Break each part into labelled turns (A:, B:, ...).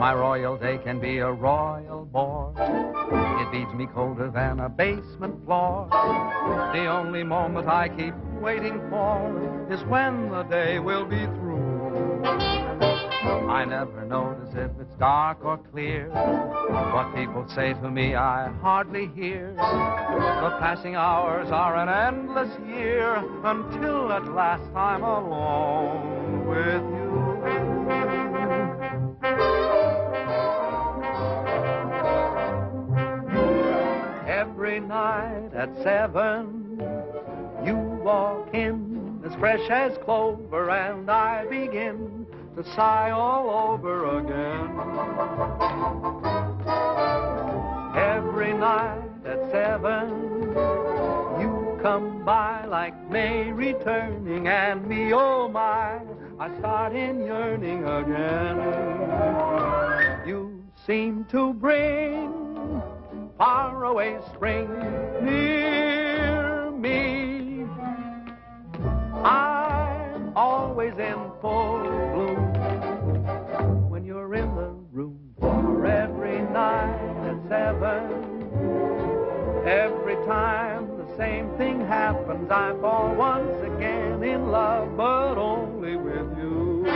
A: My royal day can be a royal bore. It beats me colder than a basement floor. The only moment I keep waiting for is when the day will be through. I never notice if it's dark or clear. What people say to me I hardly hear. The passing hours are an endless year until at last I'm alone with you. Every night at 7, you walk in as fresh as clover, and I begin to sigh all over again. Every night at 7, you come by like May returning, and me, oh my, I start in yearning again. You seem to bring faraway spring near me. I'm always in full bloom when you're in the room. For every night at 7, every time the same thing happens, I fall once again in love, but only with you.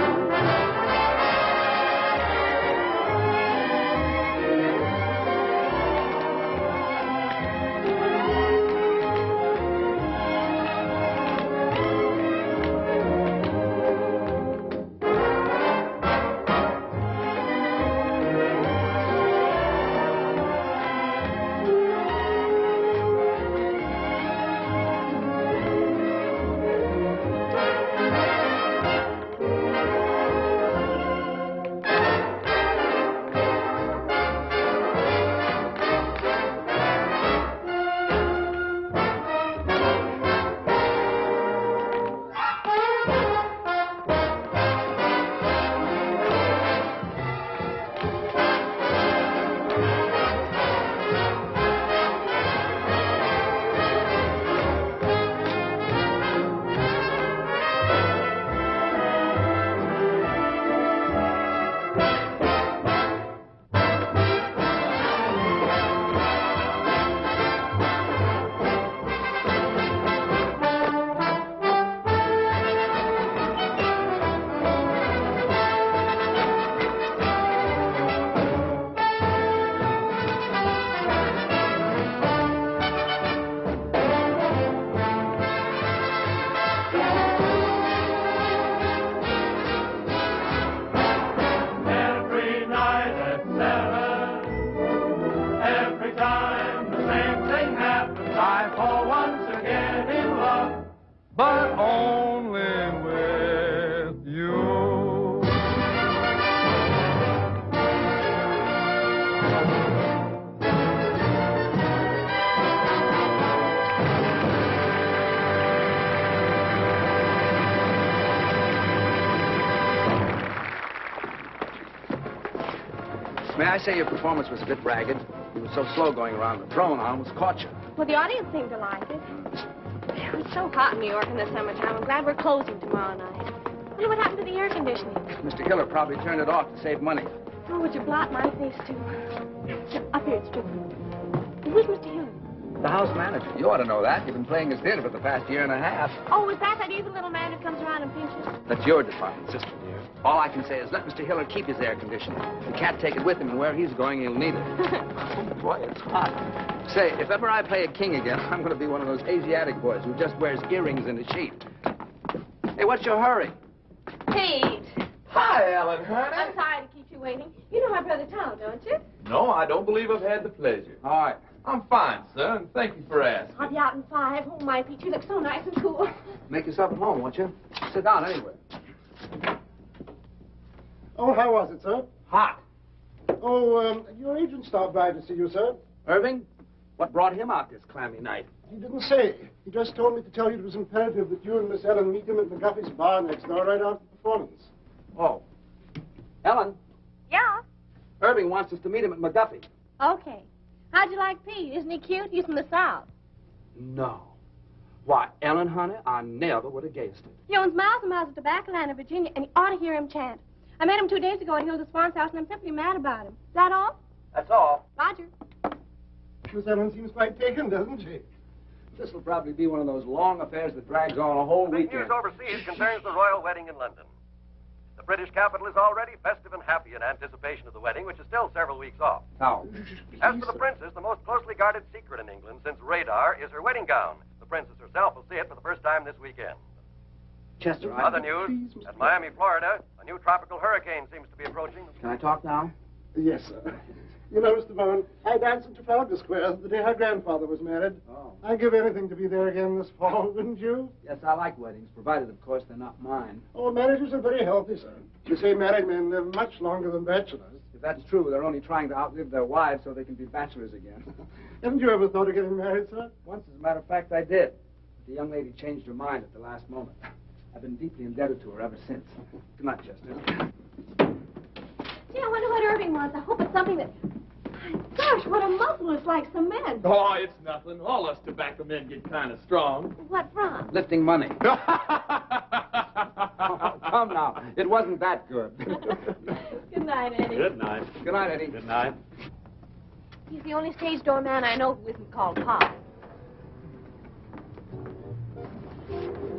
B: May I say your performance was a bit ragged? You were so slow going around the throne, I almost caught you.
C: Well, the audience seemed to like it. It's so hot in New York in the summertime. I'm glad we're closing tomorrow night. I wonder what happened to the air conditioning.
B: Mr. Hiller probably turned it off to save money.
C: Oh, would you blot my face, too? Up here, it's true. Who's Mr. Hiller?
B: The house manager. You ought to know that. You've been playing his theater for the past year and a half.
C: Oh, is that evil little man who comes around and pinches?
B: That's your department, sister dear. All I can say is let Mr. Hiller keep his air conditioning. He can't take it with him, and where he's going, he'll need it. Oh, boy, it's hot. Say, if ever I play a king again, I'm going to be one of those Asiatic boys who just wears earrings and a sheet. Hey, what's your hurry?
C: Pete.
D: Hi, Ellen, honey.
C: I'm sorry to keep you waiting. You know my brother Tom, don't you?
D: No, I don't believe I've had the pleasure.
B: All right.
D: I'm fine, sir, and thank you for asking.
C: I'll be out in 5. Oh, my, Pete, you look so nice and cool.
B: Make yourself at home, won't you? Sit down anywhere.
E: Oh, how was it, sir?
B: Hot.
E: Oh, your agent stopped by to see you, sir.
B: Irving, what brought him out this clammy night?
E: He didn't say. He just told me to tell you it was imperative that you and Miss Ellen meet him at McGuffey's bar next door right after the performance.
B: Oh. Ellen,
C: Yeah?
B: Irving wants us to meet him at McGuffey.
C: Okay. How'd you like Pete? Isn't he cute? He's from the South.
B: No. Why, Ellen, honey, I never would have guessed it.
C: He owns miles and miles of tobacco land in Virginia, and you ought to hear him chant. I met him 2 days ago at Hilda Swan's house, and I'm simply mad about him. Is that all?
B: That's all.
C: Roger.
E: Miss Ellen seems quite taken, doesn't she?
B: This will probably be one of those long affairs that drags on a whole
F: Big
B: weekend.
F: news overseas concerns the royal wedding in London. The British capital is already festive and happy in anticipation of the wedding, which is still several weeks off.
B: Now,
F: As for the princess, the most closely guarded secret in England since radar is her wedding gown. The princess herself will see it for the first time this weekend.
B: Chester,
F: Other news, at Miami, Florida, a new tropical hurricane seems to be approaching.
B: Can I talk now?
E: Yes, sir. You know, Mr. Bowen, I danced at Trafalgar Square the day her grandfather was married.
B: Oh.
E: I'd give anything to be there again this fall, wouldn't you?
B: Yes, I like weddings, provided, of course, they're not mine.
E: Oh, marriages are very healthy, sir. You say married men live much longer than bachelors.
B: If that's true, they're only trying to outlive their wives so they can be bachelors again.
E: Haven't you ever thought of getting married, sir?
B: Once, as a matter of fact, I did. But the young lady changed her mind at the last moment. I've been deeply indebted to her ever since. Good night, Chester.
C: Gee, I wonder what Irving wants. I hope it's something that... Gosh, what a muscle is like cement.
D: Oh, it's nothing. All us tobacco men get kind of strong.
C: What from?
B: Lifting money. Oh, come now. It wasn't that good.
C: Good night, Eddie.
D: Good night.
B: Good night, Eddie.
D: Good night.
C: He's the only stage door man I know who isn't called Powell.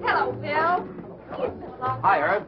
C: Hello, Bill. It's been a long
B: Hi,
C: time.
B: Herb.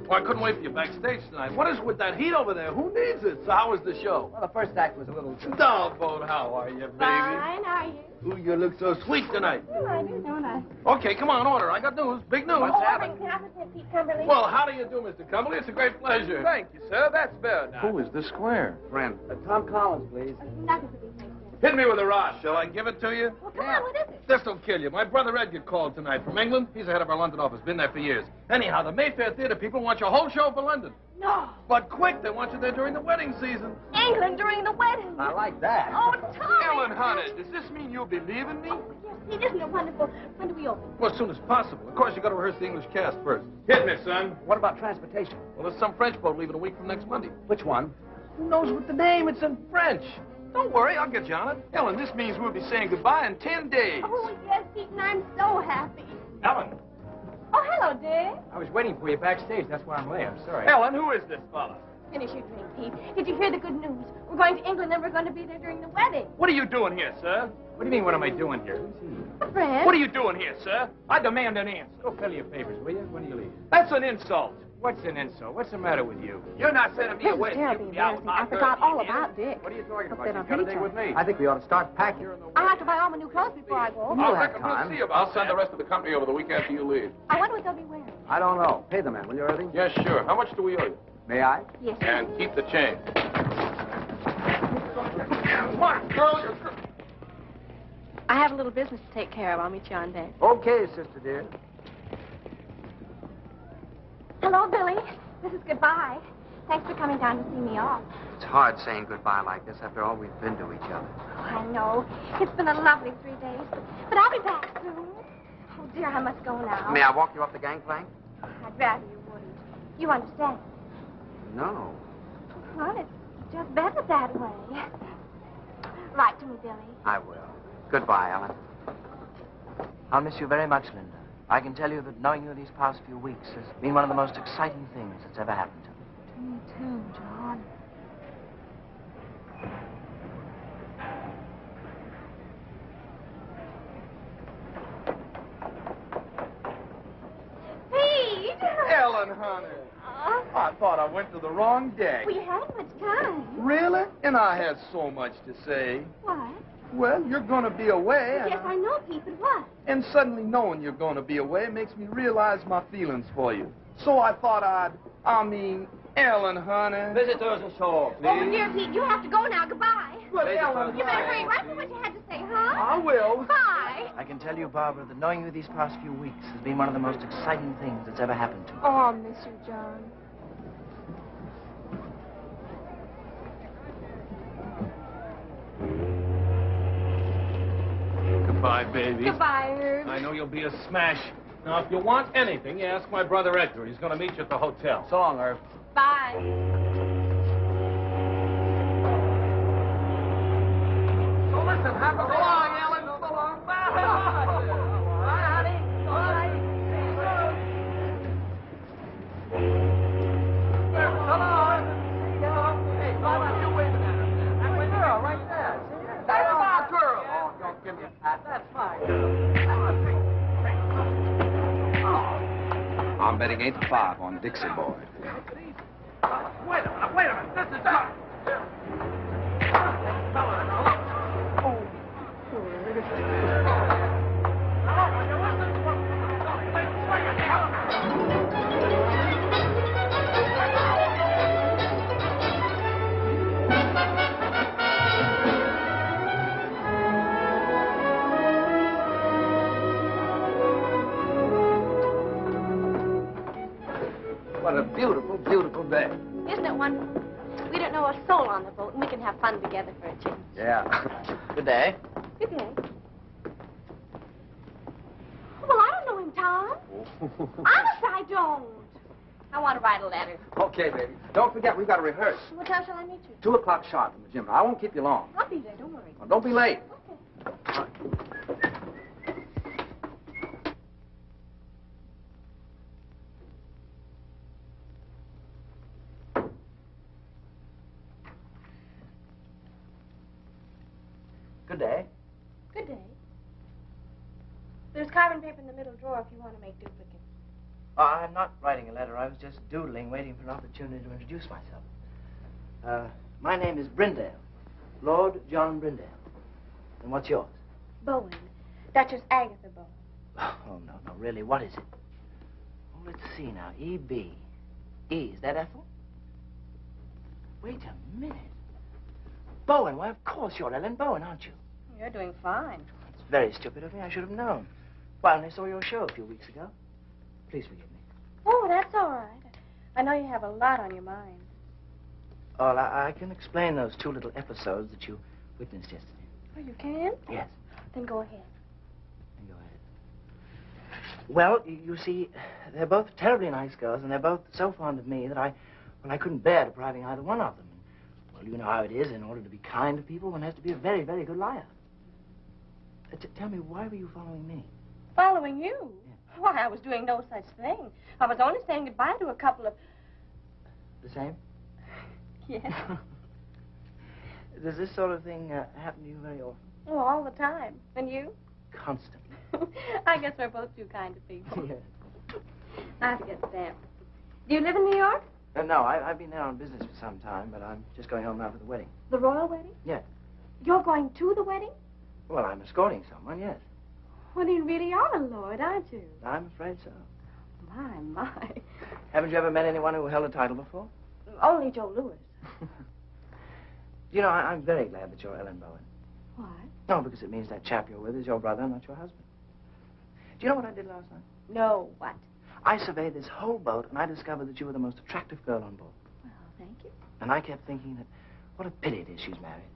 D: Well, I couldn't wait for you backstage tonight. What is it with that heat over there? Who needs it? So how was the show?
B: Well, the first act was a little...
D: Doggone, how are you, baby?
C: Fine, are you?
D: Ooh, you look so sweet tonight.
C: Well, I do, don't I?
D: Okay, come on, order. I got news. Big news.
C: Oh, Irving, can I present Pete Cumberly?
D: Well, how do you do, Mr. Cumberly? It's a great pleasure. Thank you, sir. That's better now.
G: Who is this square?
B: Friend. Tom Collins, please.
C: Nothing to be thankful.
D: Hit me with a rod. Shall I give it to you?
C: Well, come on, what is it?
D: This'll kill you. My brother Edgar called tonight from England. He's the head of our London office. Been there for years. Anyhow, the Mayfair Theater people want your whole show for London.
C: No.
D: But quick, they want you there during the wedding season.
C: England during the wedding.
B: I like that.
C: Oh, Tommy.
D: Ellen, honey, does this mean you'll be leaving me?
C: Oh, yes, it isn't it wonderful? When do we open?
D: Well, as soon as possible. Of course, you got to rehearse the English cast first. Hit me, son.
B: What about transportation?
D: Well, there's some French boat leaving a week from next Monday.
B: Which one?
D: Who knows what the name? It's in French. Don't worry, I'll get you on it. Ellen, this means we'll be saying goodbye in 10 days.
C: Oh, yes, Pete, and I'm so happy.
D: Ellen.
C: Oh, hello, Dick.
B: I was waiting for you backstage. That's why I'm late. I'm sorry.
D: Ellen, who is this fella?
C: Finish your drink, Pete. Did you hear the good news? We're going to England and we're going to be there during the wedding.
D: What are you doing here, sir?
G: What do you mean, what am I doing here?
C: A friend.
D: What are you doing here, sir?
G: I demand an answer. Go fill your papers, will you? When do you leave?
D: That's an insult.
G: What's an insult? What's the matter with you?
D: You're not sending me
C: This
D: away.
C: is terribly embarrassing. I forgot all about Dick.
G: What are you talking
C: Hope
G: about?
C: they
G: You've
C: don't
G: got a
C: hate
G: date
C: us.
G: with me.
B: I think we ought to start packing.
C: I'll have to buy all my new clothes before I go.
B: You'll
D: I
B: have
D: reckon we'll
B: time.
D: see about I'll send the rest of the company over the week after you leave.
C: I wonder what they'll be wearing.
B: I don't know. Pay the man, will you, Irving?
D: Yes, sure. How much do we owe you?
B: May I?
C: Yes.
D: And keep the change. Come on, girl.
C: I have a little business to take care of. I'll meet you on deck.
B: Okay, sister dear.
C: Hello, Billy. This is goodbye. Thanks for coming down to see me off.
H: It's hard saying goodbye like this after all we've been to each other.
C: Oh, I know. It's been a lovely 3 days. But I'll be back soon. Oh, dear, I must go now.
H: May I walk you up the gangplank?
C: I'd rather you wouldn't. You understand?
H: No.
C: Well, it's just better that way. Write to me, Billy.
H: I will. Goodbye, Ellen. I'll miss you very much, Linda. I can tell you that knowing you these past few weeks has been one of the most exciting things that's ever happened to me.
C: To me, too, John. Pete!
D: Ellen, honey. I thought I went to the wrong deck.
C: We hadn't much time.
D: Really? And I had so much to say.
C: What?
D: Well, you're going to be away.
C: Yes, I know, Pete, but what?
D: And suddenly knowing you're going to be away makes me realize my feelings for you. So I thought Ellen, honey.
B: Visitors ashore, please.
C: Oh, dear Pete, you have to go now. Goodbye.
D: But Ellen,
C: You better hurry right for what you had to say, huh?
D: I will.
C: Bye.
H: I can tell you, Barbara, that knowing you these past few weeks has been one of the most exciting things that's ever happened to me.
C: Oh, I'll miss you, John.
D: Goodbye, baby.
C: Goodbye, Herb.
D: I know you'll be a smash. Now, if you want anything, you ask my brother Edgar. He's going to meet you at the hotel.
B: So long, Irv.
C: Bye.
D: So listen, have a... So long, Ellen. So long. Bye.
C: Bye, honey. Bye.
D: Bye.
B: wedding ain't the 5 on Dixie Boy.
D: Wait a minute. This is not...
B: What a beautiful, beautiful day.
C: Isn't it wonderful? We don't know a soul on the boat, and we can have fun together for a change.
B: Yeah.
H: Good day.
C: Good day. Well, I don't know him, Tom. Honest, I don't. I want to write a letter.
B: Okay, baby. Don't forget, we've got to rehearse.
C: What time shall I meet you?
B: 2 o'clock sharp in the gym. Now, I won't keep you long.
C: I'll be there, don't worry.
B: Well, don't be late.
C: Okay.
H: Good day.
C: Good day. There's carbon paper in the middle drawer if you want to make duplicates.
H: Oh, I'm not writing a letter. I was just doodling, waiting for an opportunity to introduce myself. My name is Brindale. Lord John Brindale. And what's yours?
C: Bowen. Duchess Agatha Bowen.
H: Oh, no, really, what is it? Oh, let's see now. E.B. E, is that Ethel? Wait a minute. Bowen, why, of course you're Ellen Bowen, aren't you?
C: You're doing fine.
H: It's very stupid of me. I should have known. Well, I saw your show a few weeks ago. Please forgive me.
C: Oh, that's all right. I know you have a lot on your mind.
H: Well, I can explain those 2 little episodes that you witnessed yesterday.
C: Oh, you can?
H: Yes.
C: Then go ahead.
H: Then go ahead. Well, you see, they're both terribly nice girls, and they're both so fond of me that I couldn't bear depriving either one of them. Well, you know how it is. In order to be kind to people, one has to be a very, very good liar. Tell me, why were you following me?
C: Following you?
H: Yeah.
C: Why, I was doing no such thing. I was only saying goodbye to a couple of...
H: The same?
C: Yes.
H: Does this sort of thing happen to you very often?
C: Oh, all the time. And you?
H: Constantly.
C: I guess we're both too kind to people.
H: Yes.
C: I have to get stamped. Do you live in New York?
H: No, I've been there on business for some time, but I'm just going home now for the wedding.
C: The royal wedding?
H: Yes.
C: You're going to the wedding?
H: Well, I'm escorting someone, yes.
C: Well, you really are a lord, aren't you?
H: I'm afraid so.
C: My.
H: Haven't you ever met anyone who held a title before?
C: Only Joe Louis.
H: You know, I'm very glad that you're Ellen Bowen.
C: Why?
H: No, because it means that chap you're with is your brother, not your husband. Do you know what I did last night?
C: No, what?
H: I surveyed this whole boat, and I discovered that you were the most attractive girl on board.
C: Well, thank you.
H: And I kept thinking that what a pity it is she's married,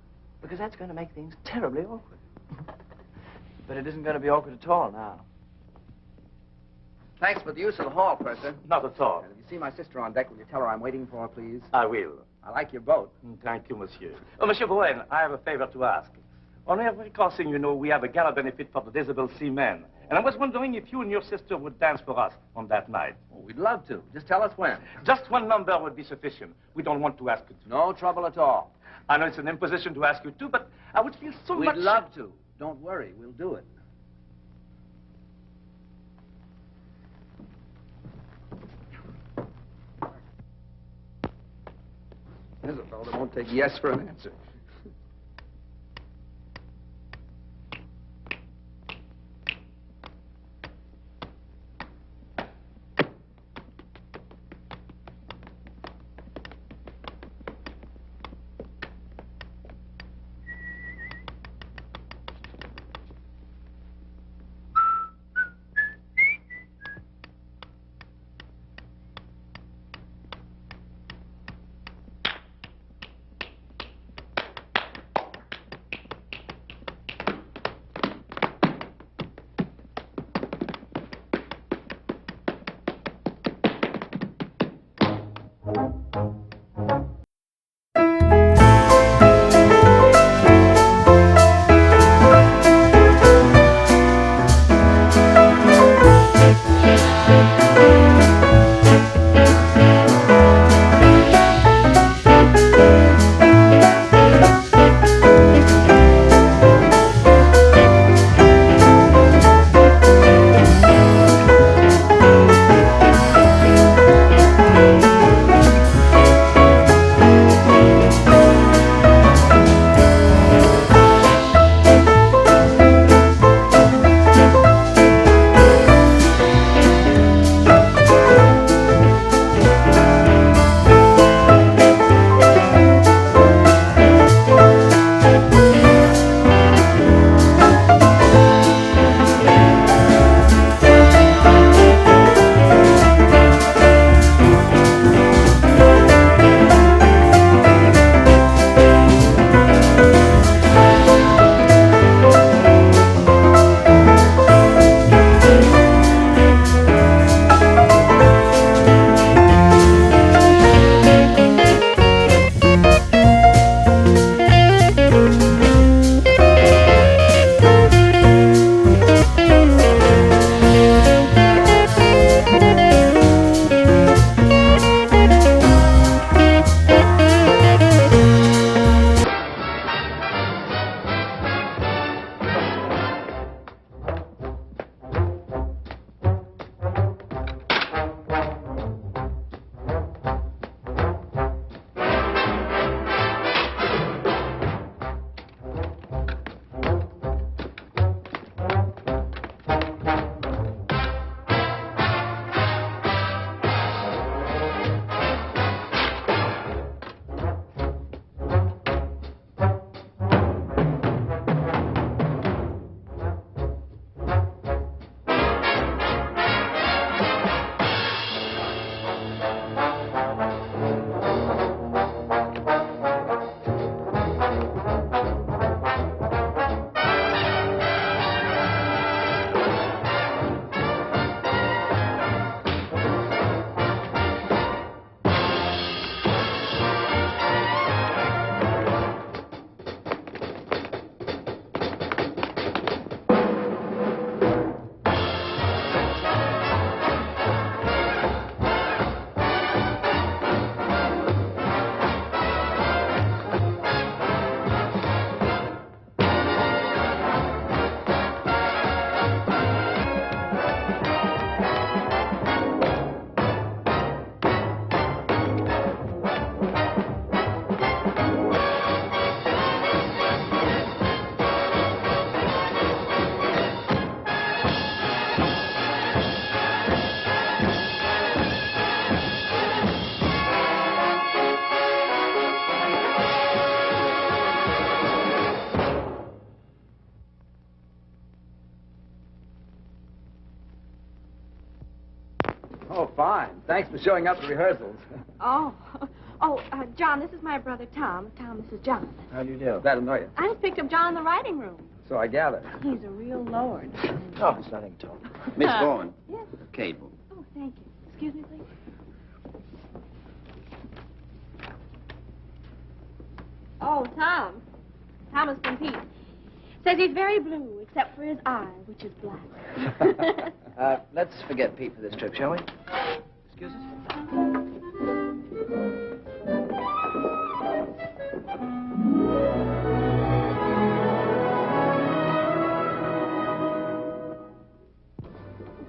H: because that's going to make things terribly awkward. But it isn't going to be awkward at all now.
B: Thanks for the use of the hall, Purser.
I: Not at all.
B: And if you see my sister on deck, will you tell her I'm waiting for her, please?
I: I will.
B: I like your boat.
I: Thank you, monsieur. Oh, Monsieur Bowen, I have a favor to ask. On every crossing, you know, we have a gala benefit for the disabled seamen. And I was wondering if you and your sister would dance for us on that night.
B: Oh, we'd love to. Just tell us when.
I: Just 1 number would be sufficient. We don't want to ask you to.
B: No trouble at all.
I: I know it's an imposition to ask you to, but I would feel so much...
B: We'd love to. Don't worry. We'll do it. There's a fellow that won't take yes for an answer. Thanks for showing up at rehearsals.
C: John, this is my brother Tom. Tom, this is John.
B: How do you do? Glad to know you.
C: I just picked up John in the writing room.
B: So I gather.
C: He's a real lord.
H: Oh, it's nothing at all.
J: Miss Bowen.
C: Yes?
J: Cable.
C: Oh, thank you. Excuse me, please. Oh, Tom. Thomas from Pete. Says he's very blue, except for his eye, which is black.
H: Let's forget Pete for this trip, shall we? Excuse us?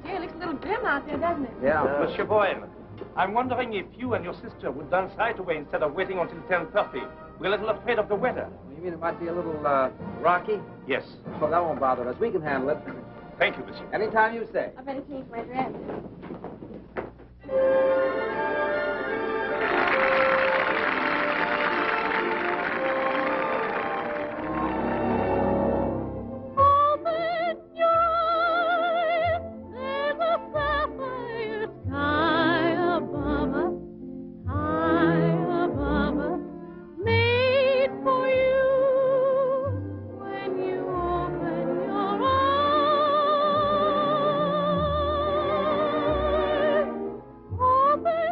C: Gee, it looks a little grim out there, doesn't it?
B: Yeah.
I: Monsieur Bowen, I'm wondering if you and your sister would dance right away instead of waiting until 10:30. We're a little afraid of the weather.
B: You mean it might be a little, rocky?
I: Yes.
B: Oh, that won't bother us. We can handle it.
I: Thank you, monsieur.
B: Anytime you say.
C: I better change my dress.
K: Open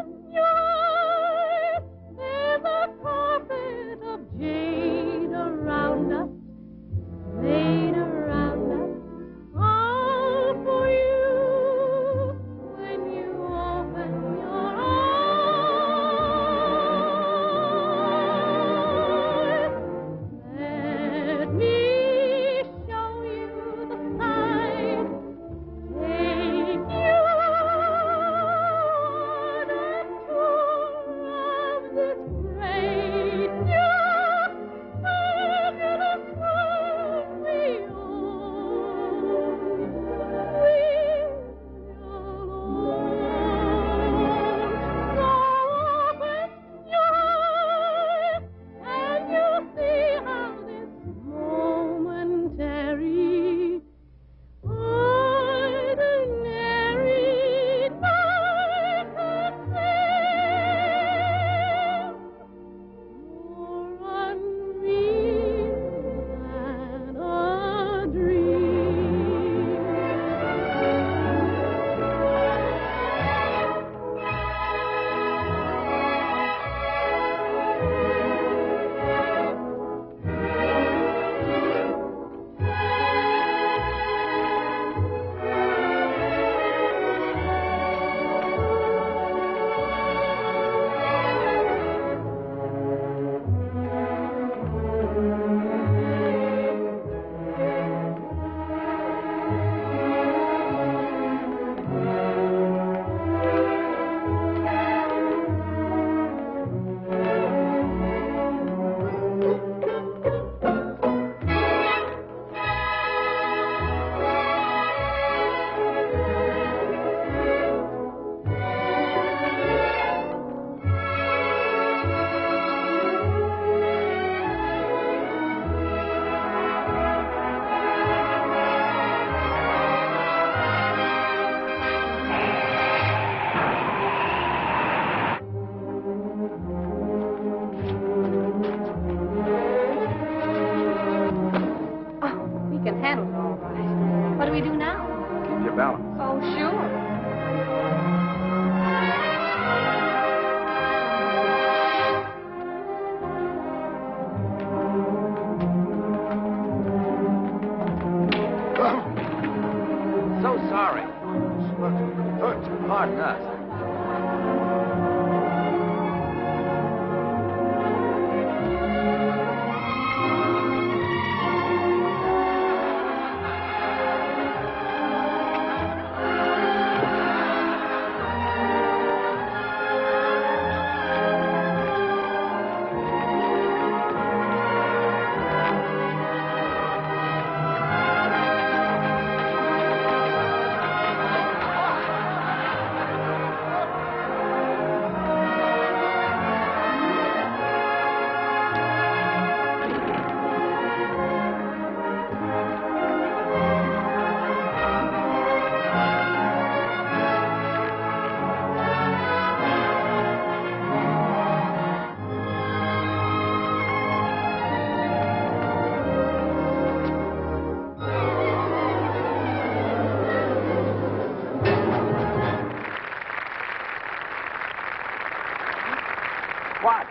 B: What?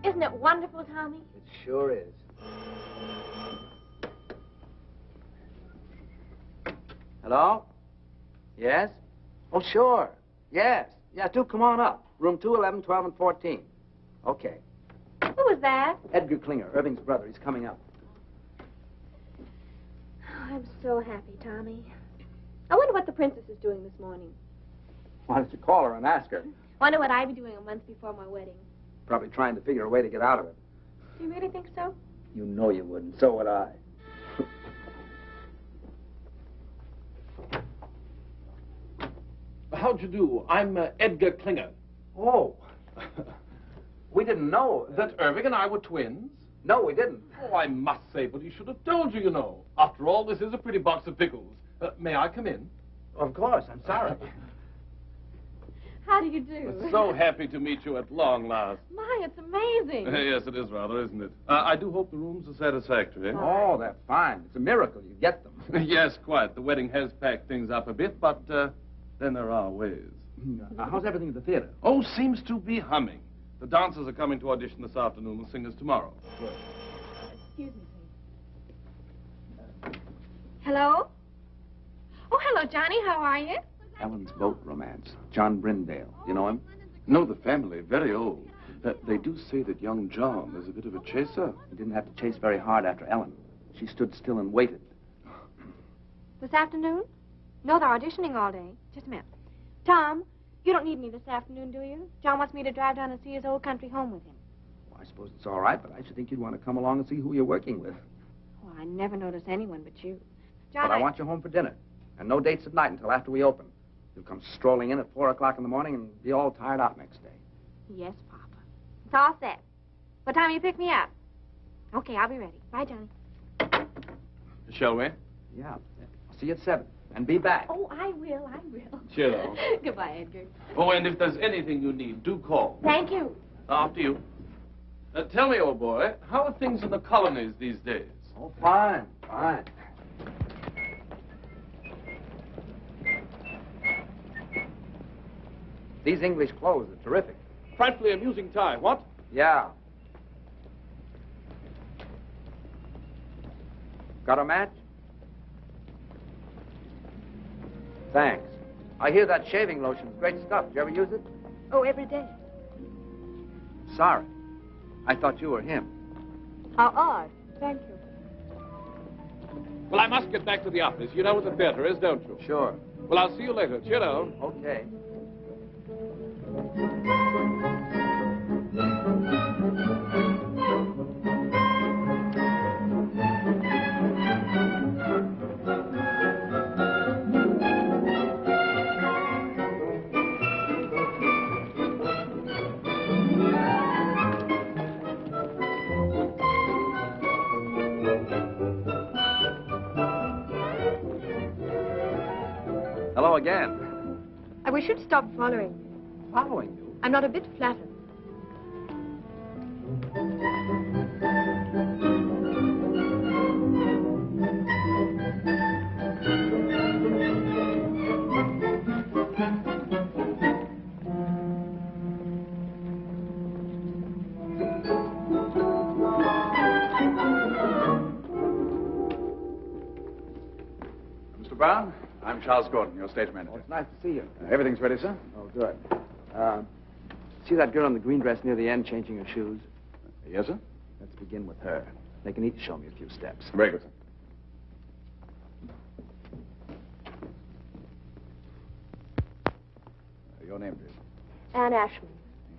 C: Isn't it wonderful, Tommy?
B: It sure is. Hello? Yes? Oh, sure. Yes. Yeah, do come on up. Room 211, 12, and 14. Okay.
C: Who was that?
B: Edgar Klinger, Irving's brother. He's coming up.
C: Oh, I'm so happy, Tommy. I wonder what the princess is doing this morning.
B: Why don't you call her and ask her?
C: Wonder what I'd be doing a month before my wedding.
B: Probably trying to figure a way to get out of it.
C: Do you really think so?
B: You know you wouldn't. So would I.
J: How'd you do? I'm Edgar Klinger.
B: Oh. We didn't know.
J: That Irving and I were twins?
B: No, we didn't.
J: Oh, I must say, but he should have told you, you know. After all, this is a pretty box of pickles. May I come in?
B: Of course. I'm sorry.
C: How do you do?
J: So happy to meet you at long last.
C: My, it's amazing.
J: Yes, it is rather, isn't it? I do hope the rooms are satisfactory.
B: Oh, they're fine. It's a miracle you get them.
J: Yes, quite. The wedding has packed things up a bit, but then there are ways.
B: How's everything at the theater?
J: Oh, seems to be humming. The dancers are coming to audition this afternoon, the singers tomorrow.
C: Excuse me, please. Hello? Oh, hello, Johnny. How are you?
D: Ellen's boat romance. John Brindale. You know him?
J: No, the family, very old. They do say that young John is a bit of a chaser.
B: He didn't have to chase very hard after Ellen. She stood still and waited.
C: This afternoon? No, they're auditioning all day. Just a minute. Tom, you don't need me this afternoon, do you? John wants me to drive down and see his old country home with him.
B: Well, I suppose it's all right, but I should think you'd want to come along and see who you're working with.
C: Well, I never notice anyone but you. John,
B: But I want you home for dinner. And no dates at night until after we open. You'll come strolling in at 4 o'clock in the morning and be all tired out next day.
C: Yes, Papa. It's all set. What time will you pick me up? Okay, I'll be ready. Bye, Johnny.
J: Shall we?
B: Yeah. I'll see you at 7. And be back.
C: Oh, I will. I will.
J: Cheerio.
C: Goodbye, Edgar.
J: Oh, and if there's anything you need, do call.
C: Thank you.
J: After you. Tell me, old boy, how are things in the colonies these days?
B: Oh, fine. Fine. These English clothes are terrific.
J: Frightfully amusing tie, what?
B: Yeah. Got a match? Thanks. I hear that shaving lotion's great stuff. Did you ever use it?
C: Oh, every day.
B: Sorry. I thought you were him.
C: How odd. Thank you.
J: Well, I must get back to the office. You know where the theater is, don't you?
B: Sure.
J: Well, I'll see you later. Cheerio.
B: Okay. Hello again.
C: I wish you'd stop following me.
B: Following you?
C: I'm not a bit flattered.
D: Mr. Brown, I'm Charles Gordon, your stage manager.
B: Oh, it's nice to see you.
D: Everything's ready, sir?
B: Oh, good. See that girl in the green dress near the end changing her shoes?
D: Yes, sir?
B: Let's begin with her. They can each show me a few steps.
D: Very good, sir. Your name, please.
C: Anne Ashmond.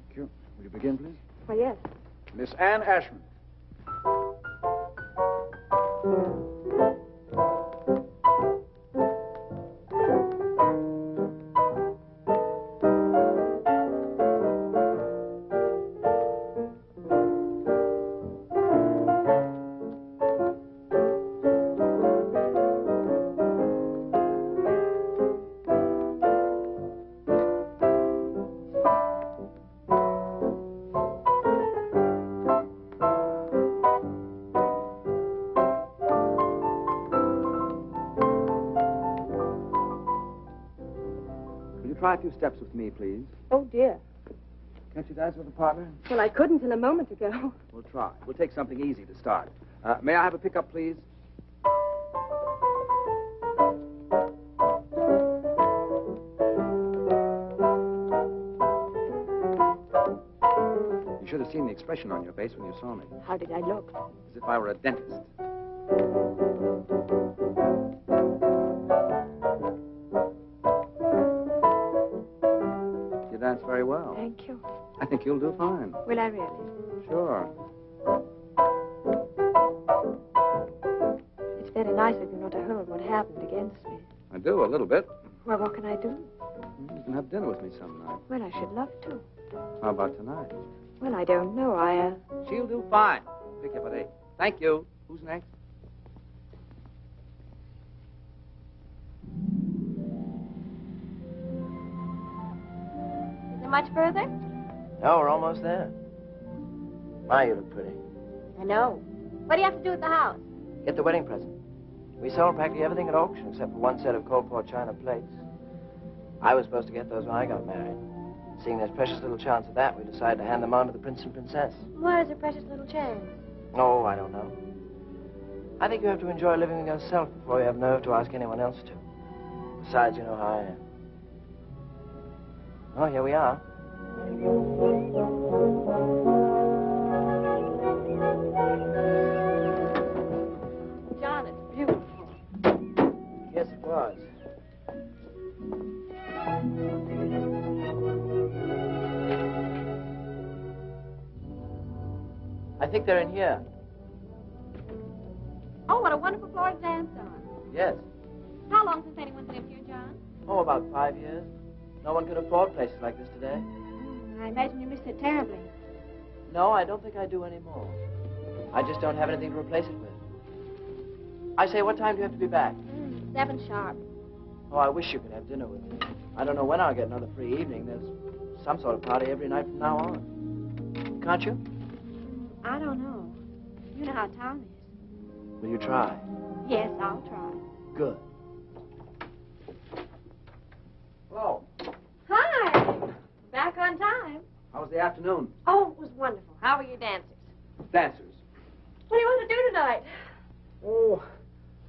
D: Thank you. Will you begin, please?
C: Why, yes.
D: Miss Anne Ashmond.
B: try a few steps with me, please?
C: Oh, dear.
B: Can't you dance with a partner?
C: Well, I couldn't till a moment ago.
B: We'll try. We'll take something easy to start. May I have a pickup, please? You should have seen the expression on your face when you saw me.
C: How did I look?
B: As if I were a dentist. You dance very well.
C: Thank you.
B: I think you'll do fine.
C: Will I really?
B: Sure.
C: It's very nice of you not to hold what happened against me.
B: I do, a little bit.
C: Well, what can I do?
B: You can have dinner with me some night.
C: Well, I should love to.
B: How about tonight?
C: Well, I don't know.
B: She'll do fine. Pick up at 8. Thank you. Who's next?
C: Is it much further?
H: No, we're almost there. My, you look pretty.
C: I know. What do you have to do at the house?
H: Get the wedding present. We sold practically everything at auction except for one set of cold pour china plates. I was supposed to get those when I got married. Seeing there's precious little chance of that, we decided to hand them on to the prince and princess.
C: Where's the precious little chance?
H: Oh, I don't know. I think you have to enjoy living with yourself before you have nerve to ask anyone else to. Besides, you know how I am. Oh, here we are.
C: John, it's beautiful.
H: Yes, it was. I think they're in here.
C: Oh, what a wonderful floor to dance on.
H: Yes.
C: How long since anyone's lived here, John?
H: Oh, about 5 years. No one can afford places like this today.
C: I imagine you missed it terribly.
H: No, I don't think I do anymore. I just don't have anything to replace it with. I say, what time do you have to be back?
C: 7 sharp.
H: Oh, I wish you could have dinner with me. I don't know when I'll get another free evening. There's some sort of party every night from now on. Can't you?
C: I don't know. You know how Tom is.
H: Will you try?
C: Yes, I'll try.
H: Good.
B: Hello.
C: Hi. Back on time.
B: How was the afternoon?
C: Oh, it was wonderful. How were your dancers?
B: Dancers.
C: What do you want to do tonight?
B: Oh,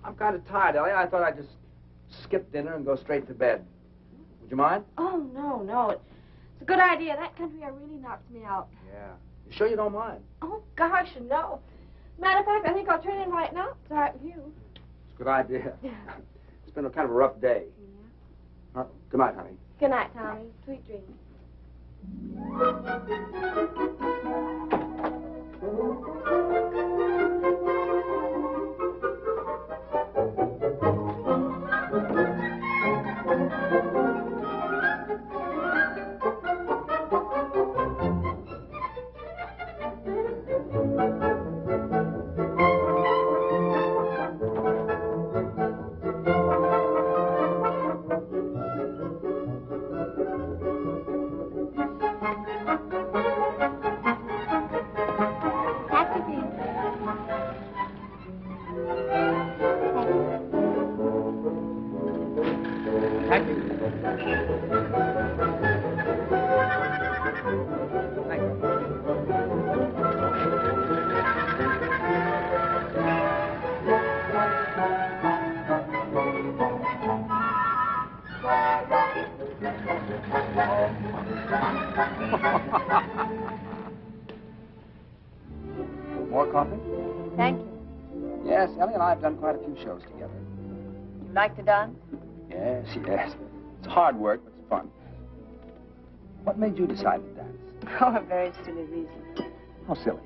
B: I'm kind of tired, Ellie. I thought I'd just skip dinner and go straight to bed. Would you mind?
C: Oh, no. It's a good idea. That country air really knocks me out.
B: Yeah. You sure you don't mind?
C: Oh, gosh, no. Matter of fact, I think I'll turn in right now. It's all right with you.
B: It's a good idea. It's been a kind of a rough day.
C: Yeah.
B: Good night, honey.
C: Good night, Tommy. Sweet dreams.
B: More coffee?
C: Thank you.
B: Yes, Ellie and I have done quite a few shows together.
C: You like to dance?
B: Yes. It's hard work, but it's fun. What made you decide to dance?
C: Oh, a very silly reason.
B: How silly.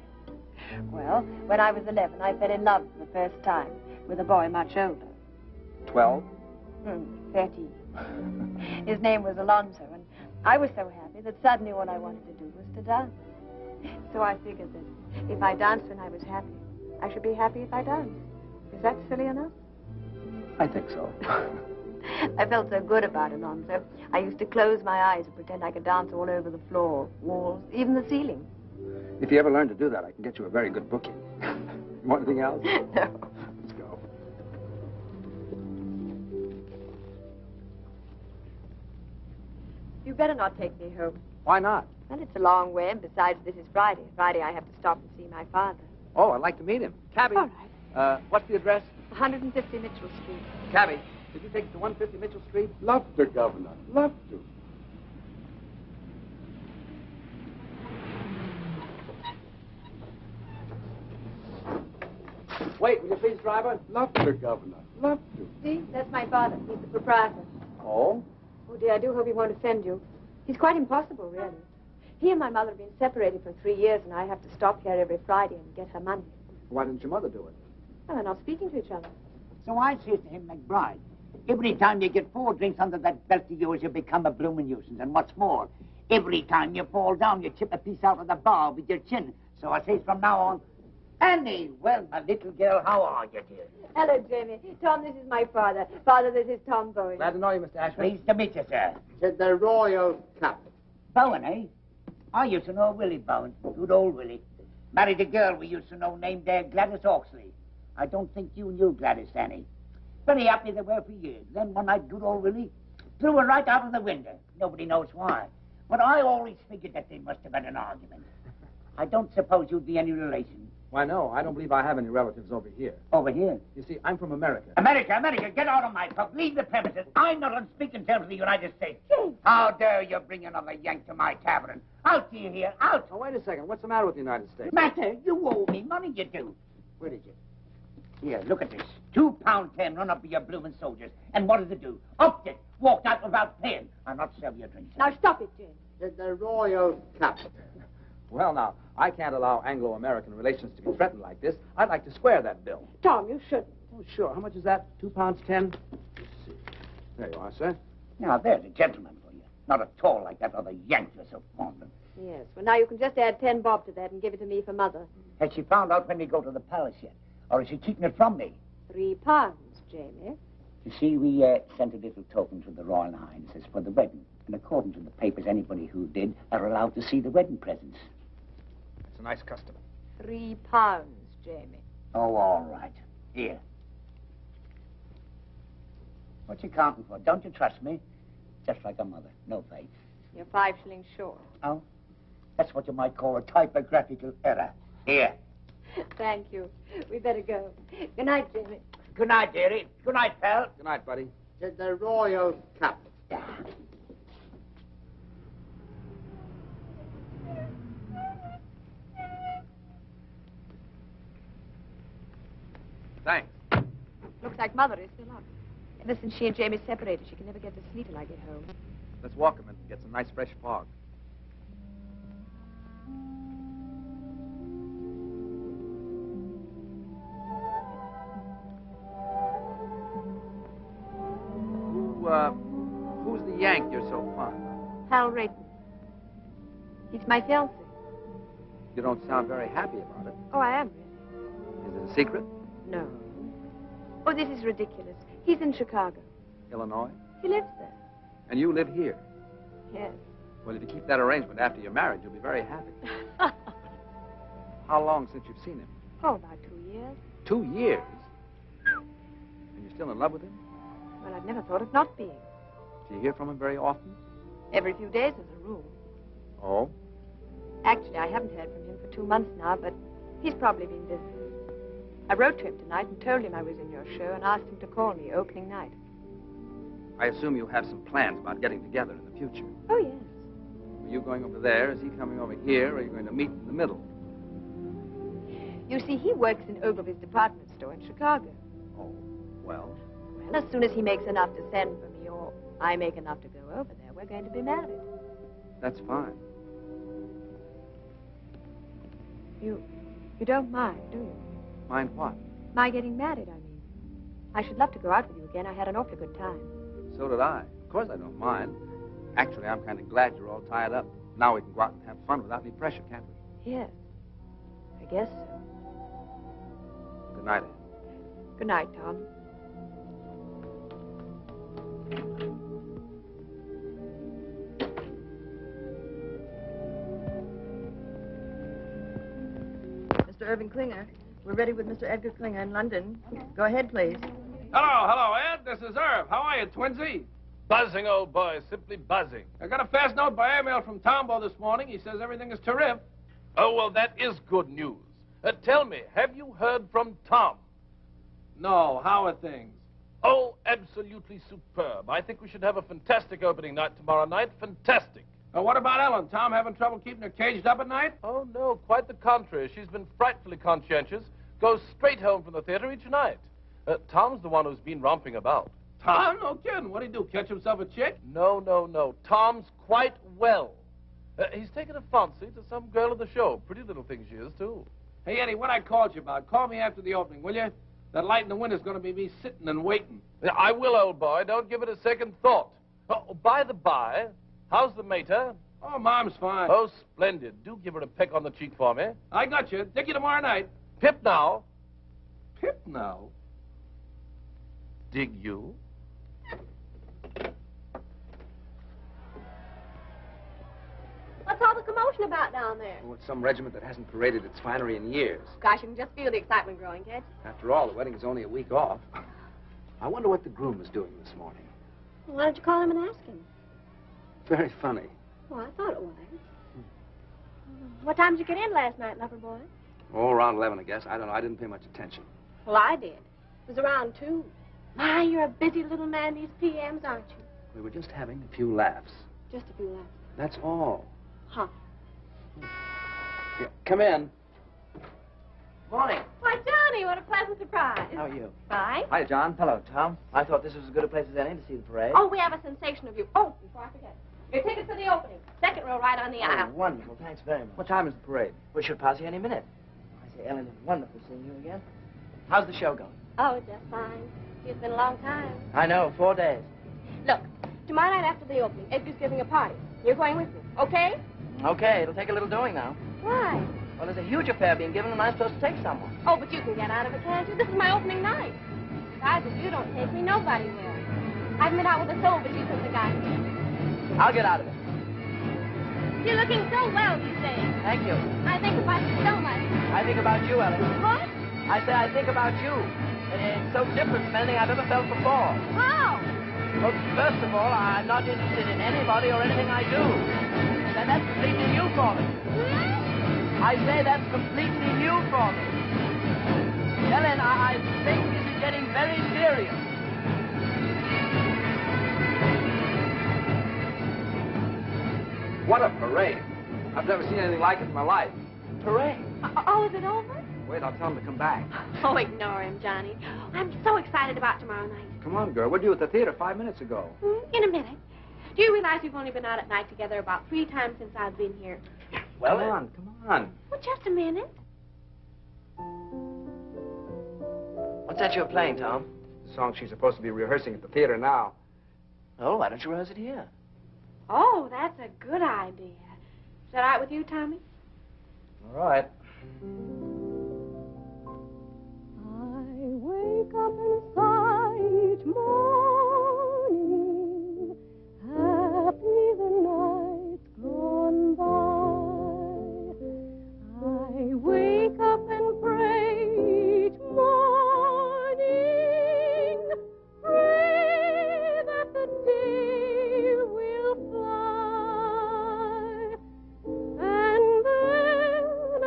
C: Well, when I was 11, I fell in love for the first time with a boy much older.
B: 12?
C: 13. His name was Alonso, and I was so happy that suddenly all I wanted to do was to dance. So I figured that if I danced when I was happy, I should be happy if I danced. Is that silly enough?
B: I think so.
C: I felt so good about Alonso. I used to close my eyes and pretend I could dance all over the floor, walls, even the ceiling.
B: If you ever learn to do that, I can get you a very good booking. You want anything else?
C: No.
B: Let's go.
C: better not take me home.
B: Why not?
C: Well, it's a long way, and besides, this is Friday. Friday, I have to stop and see my father.
B: Oh, I'd like to meet him. Cabby.
C: All right.
B: What's the address?
C: 150 Mitchell Street.
B: Cabby, did you take it to 150 Mitchell Street?
E: Love to, Governor. Love to.
B: Wait, will you please, driver?
E: Love to, Governor. Love to.
C: See, that's my father. He's the proprietor.
B: Oh?
C: Oh, dear, I do hope he won't offend you. He's quite impossible, really. He and my mother have been separated for 3 years, and I have to stop here every Friday and get her money.
B: Why didn't your mother do it?
C: Well, they're not speaking to each other.
K: So I says to him, McBride, every time you get 4 drinks under that belt of yours, you become a bloomin' nuisance. And what's more, every time you fall down, you chip a piece out of the bar with your chin. So I says from now on, Annie, well, my little girl, how are you, dear?
C: Hello, Jamie. Tom, this is my father. Father, this is Tom Bowen.
B: Glad to know you, Mr. Ashmond.
K: Pleased to meet you, sir.
E: Said the royal cap.
K: Bowen, eh? I used to know Willie Bowen. Good old Willie. Married a girl we used to know named Gladys Oxley. I don't think you knew Gladys, Annie. Very happy they were for years. Then one night, good old Willie threw her right out of the window. Nobody knows why. But I always figured that they must have had an argument. I don't suppose you'd be any relation.
B: Why, no, I don't believe I have any relatives over here.
K: Over here?
B: You see, I'm from America.
K: America, get out of my pub. Leave the premises. I'm not on speaking terms with the United States. How dare you bring another Yank to my tavern? Out to you here, out.
B: Oh, wait a second. What's the matter with the United States?
K: Matter? You owe me money, you do. Where is it? Here, look at this. £2.10 run up with your bloomin' soldiers. And what does it do? Upped it. Walked out without paying. I'll not serve your drinks.
C: Now, stop it, Jane.
E: Said the royal cap.
B: Well, now, I can't allow Anglo-American relations to be threatened like this. I'd like to square that bill.
C: Tom, you shouldn't.
B: Oh, sure. How much is that? £2.10? Let's see. There you are, sir.
K: Now, there's a gentleman for you. Not at all like that other Yank you're so fond of.
C: Yes, well, now you can just add 10 bob to that and give it to me for Mother.
K: Has she found out when we go to the palace yet? Or is she keeping it from me?
C: £3, Jamie.
K: You see, we sent a little token to the Royal Highnesses for the wedding. And according to the papers, anybody who did are allowed to see the wedding presents.
B: It's a nice custom.
C: £3, Jamie.
K: Oh, all right. Here. What you counting for? Don't you trust me? Just like a mother. No faith.
C: You're 5 shillings short.
K: Oh? That's what you might call a typographical error. Here.
C: Thank you. We better go. Good night, Jamie.
K: Good night, dearie. Good night, pal.
B: Good night, buddy.
E: Said the royal cap.
B: Thanks.
C: Looks like Mother is still up. Ever since she and Jamie separated, she can never get to sleep till I get home.
B: Let's walk him and get some nice fresh fog. Who's the Yank you're so fond of?
C: Hal Rayton. He's my fiancé.
B: You don't sound very happy about it.
C: Oh, I am.
B: Is it a secret?
C: No. Oh, this is ridiculous. He's in Chicago.
B: Illinois?
C: He lives there.
B: And you live here?
C: Yes.
B: Well, if you keep that arrangement after you're married, you'll be very happy. How long since you've seen him?
C: Oh, about 2 years.
B: 2 years? And you're still in love with him?
C: Well, I've never thought of not being.
B: Do you hear from him very often?
C: Every few days as a rule.
B: Oh?
C: Actually, I haven't heard from him for 2 months now, but he's probably been busy. I wrote to him tonight and told him I was in your show and asked him to call me opening night.
B: I assume you have some plans about getting together in the future.
C: Oh, yes.
B: Are you going over there? Is he coming over here? Or are you going to meet in the middle?
C: You see, he works in Ogilvy's department store in Chicago.
B: Oh, well.
C: Well, as soon as he makes enough to send for me, or I make enough to go over there, we're going to be married.
B: That's fine.
C: You don't mind, do you?
B: Mind what?
C: My getting married, I mean. I should love to go out with you again. I had an awfully good time.
B: So did I. Of course I don't mind. Actually, I'm kind of glad you're all tied up. Now we can go out and have fun without any pressure, can't we?
C: Yes. I guess so.
B: Good night, Anne.
C: Good night, Tom.
L: Mr. Irving Klinger. We're ready with Mr. Edgar Klinger in London. Go ahead, please.
J: Hello, Ed. This is Irv. How are you, twinsy? Buzzing, old boy, simply buzzing.
M: I got a fast note by airmail from Tombo this morning. He says everything is terrific.
J: Oh, well, that is good news. Tell me, have you heard from Tom?
M: No, how are things?
J: Oh, absolutely superb. I think we should have a fantastic opening night tomorrow night. Fantastic.
M: What about Ellen? Tom having trouble keeping her caged up at night?
J: Oh, no, quite the contrary. She's been frightfully conscientious. Goes straight home from the theater each night. Tom's the one who's been romping about.
M: Tom? No kidding. What'd he do, catch himself a chick?
J: No, no, no. Tom's quite well. He's taken a fancy to some girl at the show. Pretty little thing she is, too.
M: Hey, Eddie, what I called you about, call me after the opening, will you? That light in the window's going to be me sitting and waiting.
J: Yeah, I will, old boy. Don't give it a second thought. Oh, by the by, how's the mater?
M: Oh, Mom's fine.
J: Oh, splendid. Do give her a peck on the cheek for me.
M: I got you. Dick you tomorrow night.
J: Pip now.
M: Pip now?
J: Dig you?
C: What's all the commotion about down there?
B: Oh, it's some regiment that hasn't paraded its finery in years.
C: Gosh, you can just feel the excitement growing, can't you?
B: After all, the wedding is only a week off. I wonder what the groom is doing this morning.
C: Well, why don't you call him and ask him?
B: Very funny.
C: Well, I thought it was. What time did you get in last night, Lawford boy?
B: Oh, around 11, I guess. I don't know. I didn't pay much attention.
C: Well, I did. It was around 2. My, you're a busy little man these PMs, aren't you?
B: We were just having a few laughs.
C: Just a few laughs.
B: That's all.
C: Huh.
B: Yeah, come in.
H: Morning.
C: Why, Johnny, what a pleasant surprise.
H: How are you?
C: Fine.
B: Hi, John.
H: Hello, Tom. I thought this was as good a place as any to see the parade.
C: Oh, we have a sensation of you. Oh, before I forget. Your tickets for the opening. Second row right on the aisle.
H: Wonderful. Thanks very much.
B: What time is the parade?
H: We should pass you any minute. I say, Ellen, it's wonderful seeing you again. How's the show going?
C: Oh, just fine. It's been a long time.
H: I know, 4 days.
C: Look, tomorrow night after the opening, Edgar's giving a party. You're going with me, okay?
H: Okay, it'll take a little doing now.
C: Why?
H: Well, there's a huge affair being given, and I'm supposed to take someone.
C: Oh, but you can get out of it, can't you? This is my opening night. Besides, if you don't take me, nobody will. I've been out with a soul, but you since I got here.
H: I'll get out of it.
C: You're looking so well these days.
H: Thank you.
C: I think about you so much.
H: I think about you, Ellen.
C: What?
H: I say I think about you. And it's so different from anything I've ever felt before.
C: How?
H: Well, first of all, I'm not interested in anybody or anything I do. And that's completely new for me. I say that's completely new for me. Ellen, I think this is getting very serious.
B: What a parade. I've never seen anything like it in my life.
H: Parade?
C: Oh, is it over?
B: Wait, I'll tell him to come back.
C: Oh, ignore him, Johnny. I'm so excited about tomorrow night.
B: Come on, girl. We're due at the theater 5 minutes ago.
C: In a minute. Do you realize we've only been out at night together about 3 times since I've been here?
B: Well, come on.
C: Well, just a minute.
H: What's that you're playing, Tom?
B: The song she's supposed to be rehearsing at the theater now.
H: Oh, why don't you rehearse it here?
C: Oh, that's a good idea. Is that all right with you, Tommy?
B: All right.
N: I wake up inside each morning, happy the night's gone by. I wake up and pray each morning, pray that the day will fly, and then I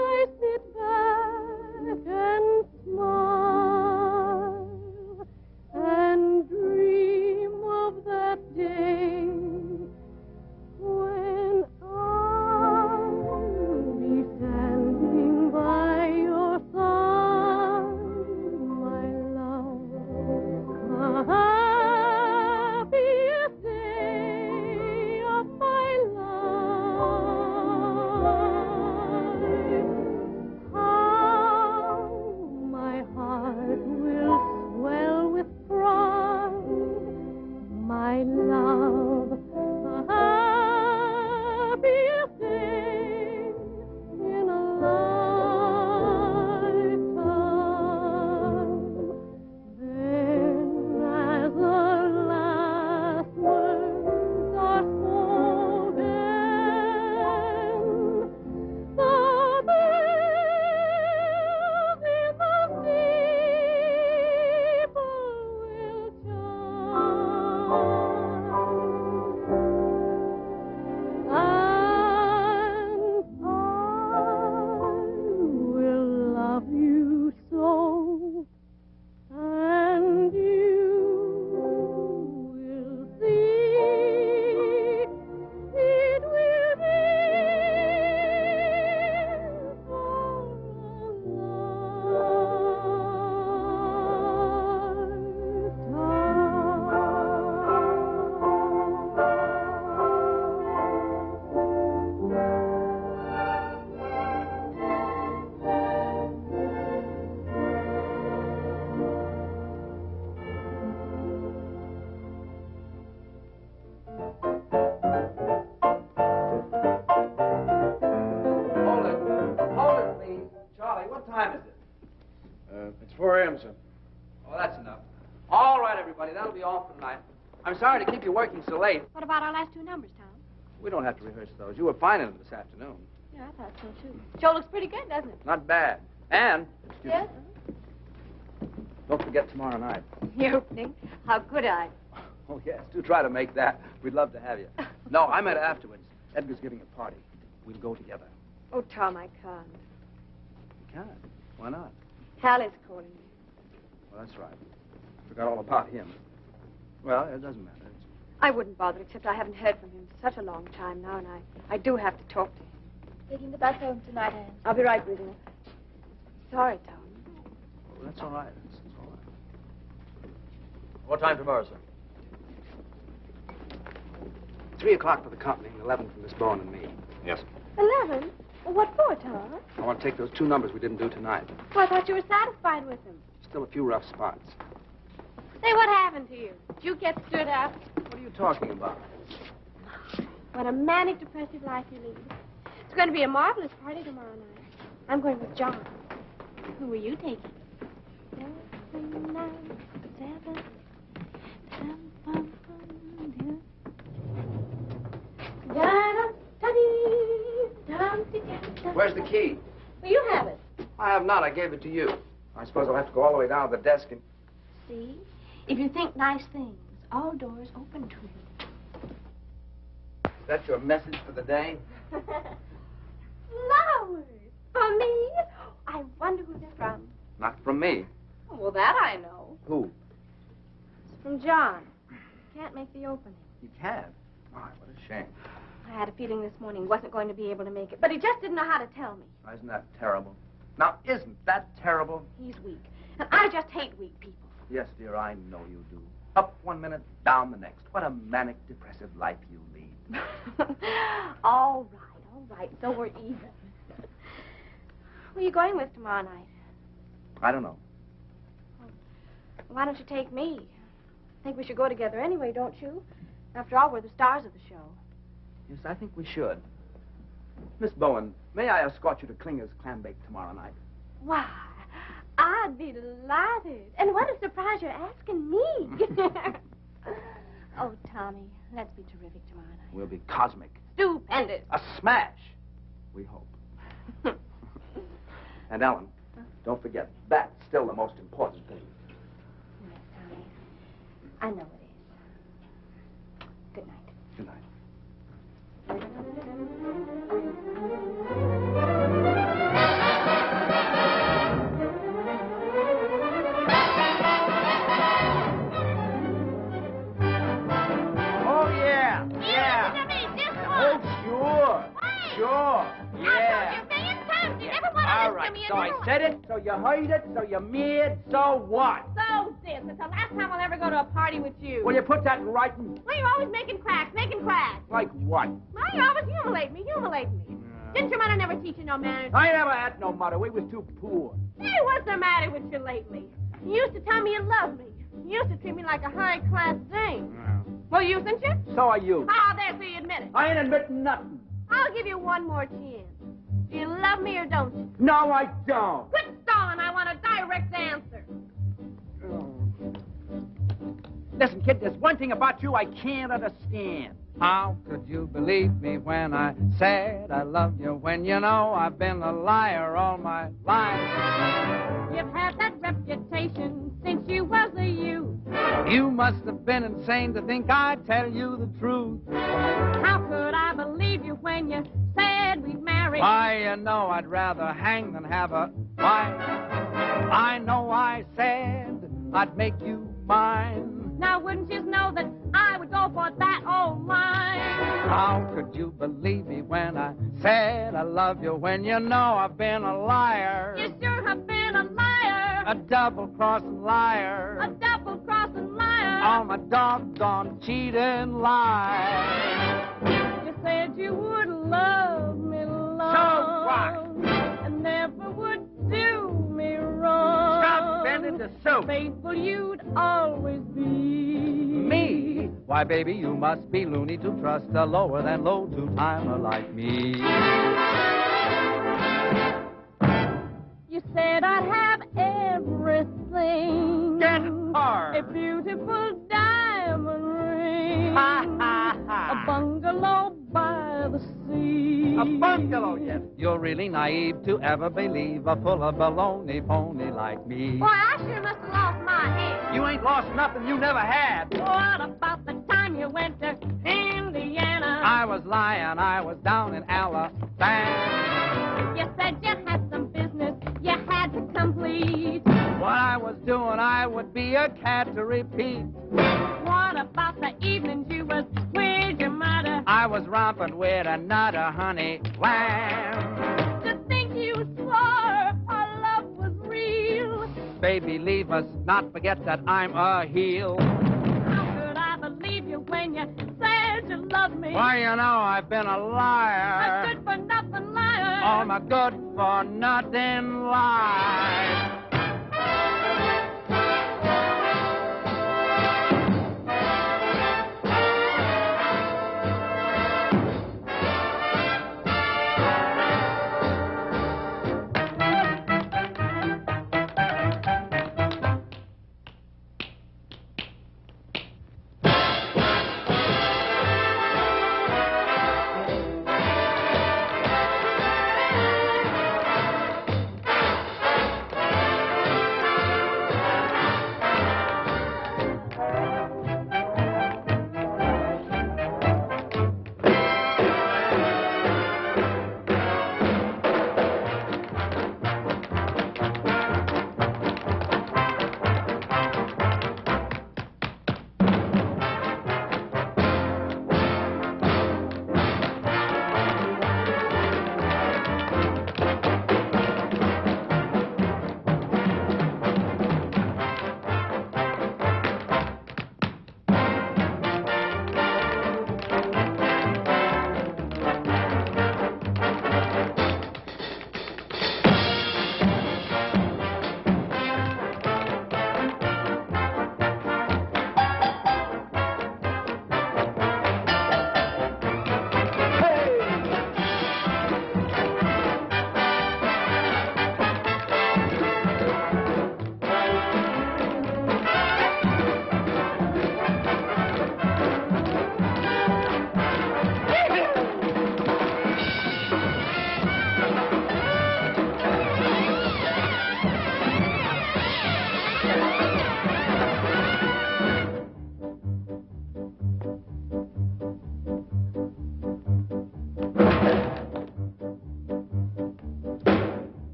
B: Charlie, what time is it?
E: It's 4 a.m., sir.
B: Oh, that's enough. All right, everybody, that'll be all for tonight. I'm sorry to keep you working so late.
N: What about our last two numbers, Tom?
B: We don't have to rehearse those. You were fine in them this afternoon.
N: Yeah, I thought so, too. Joe looks pretty good, doesn't it?
B: Not bad. And,
N: Yes?
B: don't forget tomorrow night.
C: The opening? How could I?
B: Oh, yes, do try to make that. We'd love to have you. No, I meant afterwards. Edgar's giving a party. We'll go together.
C: Oh, Tom, I can't.
B: You can't. Why not?
C: Hal is calling me.
B: Well, that's right. Forgot all about him. Well, it doesn't matter.
C: I wouldn't bother, except I haven't heard from him for such a long time now, and I do have to talk to him.
N: Taking the bus home tonight, Anne.
C: I'll be right with you. Sorry, Tom.
B: Oh, that's all right. That's all right.
F: What time tomorrow, sir?
B: 3 o'clock for the company and 11 for Miss Bowen and me.
F: Yes, sir.
N: 11? Well, what for, Tom?
B: I want to take those 2 numbers we didn't do tonight.
N: Well, I thought you were satisfied with them.
B: Still a few rough spots.
N: Say, what happened to you? Did you get stood up?
B: What are you talking about?
N: What a manic, depressive life you lead. It's going to be a marvelous party tomorrow night. I'm going with John. Who are you taking? 7, 9, 7.
B: Where's the key?
N: Well, you have it.
B: I have not. I gave it to you. I suppose I'll have to go all the way down to the desk and...
N: See? If you think nice things, all doors open to you.
B: Is that your message for the day?
N: Flowers! For me? I wonder who they're from.
B: Not from me.
N: Well, that I know.
B: Who?
N: It's from John. Can't make the opening.
B: You can't? My, what a shame.
N: I had a feeling this morning he wasn't going to be able to make it, but he just didn't know how to tell me.
B: Isn't that terrible? Now, isn't that terrible?
N: He's weak, and I just hate weak people.
B: Yes, dear, I know you do. Up 1 minute, down the next. What a manic, depressive life you lead.
N: All right, so we're even. Who are you going with tomorrow night?
B: I don't know.
N: Why don't you take me? I think we should go together anyway, don't you? After all, we're the stars of the show.
B: Yes, I think we should. Miss Bowen, may I escort you to Klinger's clam bake tomorrow night?
N: Why, I'd be delighted. And what a surprise you're asking me. Oh, Tommy, let's be terrific tomorrow night.
B: We'll be cosmic.
N: Stupendous.
B: A smash. We hope. And Ellen, don't forget, that's still the most important thing.
N: Yes, Tommy. I know it is. Good night.
B: Good night.
H: Oh, yeah. Oh, sure. Sure. Yeah. All right, so I said it, so you heard it, so you mad, so what?
N: So this. It's the last time I'll ever go to a party with you.
H: Will you put that in writing?
N: Well, you're always making cracks.
H: Like what?
N: Well, you always humiliate me. Didn't your mother never teach you no manners?
H: I never had no mother. We was too poor.
N: Hey, what's the matter with you lately? You used to tell me you loved me. You used to treat me like a high-class dame. Well, you, didn't you?
H: So are you.
N: Ah, there, so you admit it.
H: I ain't admitting nothing.
N: I'll give you one more chance. Do you love me or don't you?
H: No, I don't.
N: Quit stalling. I want a direct answer.
H: Listen, kid, there's one thing about you I can't understand.
A: How could you believe me when I said I loved you, when you know I've been a liar all my life?
N: You've had that reputation since you was a youth.
A: You must have been insane to think I'd tell you the truth.
N: How could I believe you when you said we'd marry?
A: Why, you know I'd rather hang than have a wife. I know I said I'd make you mine.
N: Now, wouldn't you know that I would go for that old line?
A: How could you believe me when I said I love you, when you know I've been a liar?
N: You sure have been a liar.
A: A double-crossing liar.
N: A double-crossing liar.
A: Oh, my doggone cheating lie.
N: You said you would love me long.
H: So what?
N: And never would do me wrong.
H: Stop bending the soup.
N: Faithful you'd always be.
A: Me? Why, baby, you must be loony to trust a lower than low two-timer like me.
N: You
O: You said I'd have everything.
G: Get hard.
O: A beautiful diamond ring.
G: Ha, ha, ha.
O: A bungalow by the sea.
G: A bungalow, yes.
A: You're really naive to ever believe a full of baloney pony like me.
N: Boy, I sure must have lost my head.
G: You ain't lost nothing you never had.
O: What about the time you went to Indiana?
A: I was lying, I was down in Alabama.
O: You said you had some business you had to complete.
A: What I was doing, I would be a cat to repeat.
O: What about the evenings you was with your mother?
A: I was romping with another honey lamb.
O: To think you swore our love was real.
A: Baby, leave us, not forget that I'm a heel.
O: How could I believe you when you said you loved me?
A: Why, you know, I've been a liar.
O: A good-for-nothing liar.
A: All my good-for-nothing lies.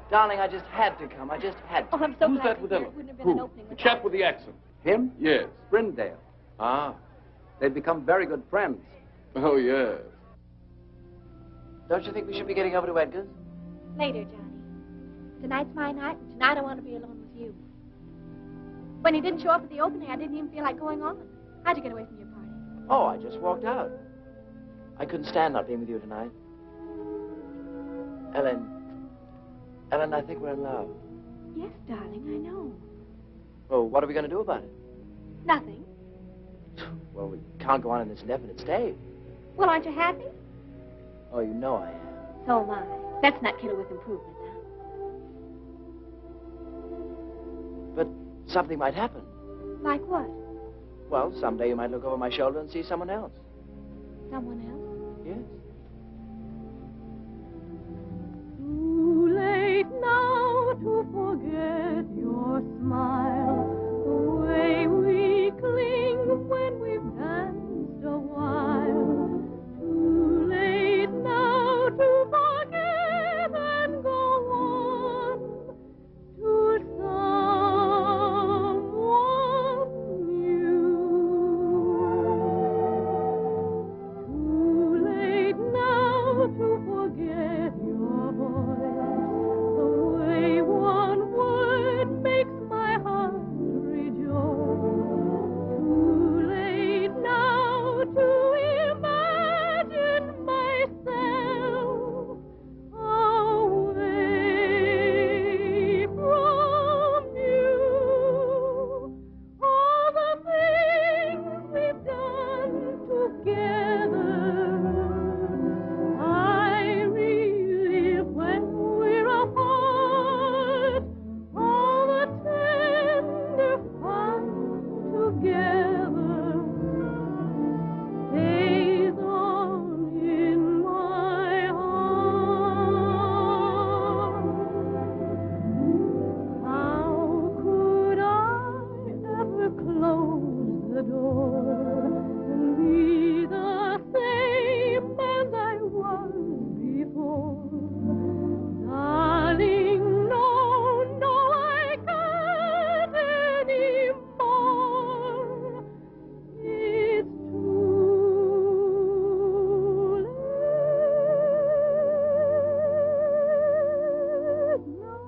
H: Darling, I just had to come. I just had to.
L: Oh, I'm so
J: Who's
L: glad
J: that with
L: to hear
J: Ellen?
L: it wouldn't have been an opening
J: The
L: without
J: chap with the accent.
B: Him?
J: Yes.
B: Brindale.
J: Ah.
B: They'd become very good friends.
J: Oh, yes.
H: Don't you think we should be getting over to Edgar's?
N: Later, Johnny. Tonight's my night, and tonight I want to be alone with you. When he didn't show up at the opening, I didn't even feel like going on. How'd you get away from your party?
H: Oh, I just walked out. I couldn't stand not being with you tonight. Ellen, I think we're in love.
N: Yes, darling, I know.
H: Well, what are we going to do about it?
N: Nothing.
H: Well, we can't go on in this indefinite stay.
N: Well, aren't you happy?
H: Oh, you know I am.
N: So am I. Let's not kid her with improvement, huh?
H: But something might happen.
N: Like what?
H: Well, someday you might look over my shoulder and see someone else.
N: Someone else?
H: Yes.
O: Too late now to forget your smile, the way we cling when we've danced a while. Too late now to forget and go on to someone new. Too late now to forget your voice, the way one word makes my heart rejoice. Too late now to imagine myself away from you. All the things we've done together, I relive when we're apart. All the tender fun together stays on in my heart. How could I ever close the door and be the same as I was before? Darling, no, no, I can't anymore. It's too late now.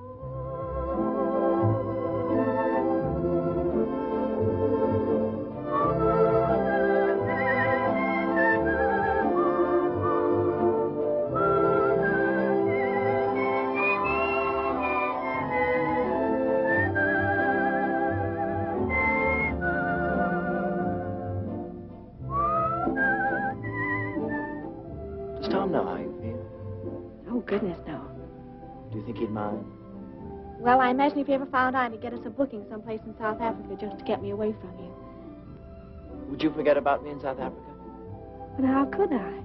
H: Does Tom know how you feel?
N: Oh, goodness, no.
H: Do you think he'd mind?
N: Well, I imagine if he ever found out, he'd get us a booking someplace in South Africa just to get me away from you.
H: Would you forget about me in South Africa?
N: But how could I?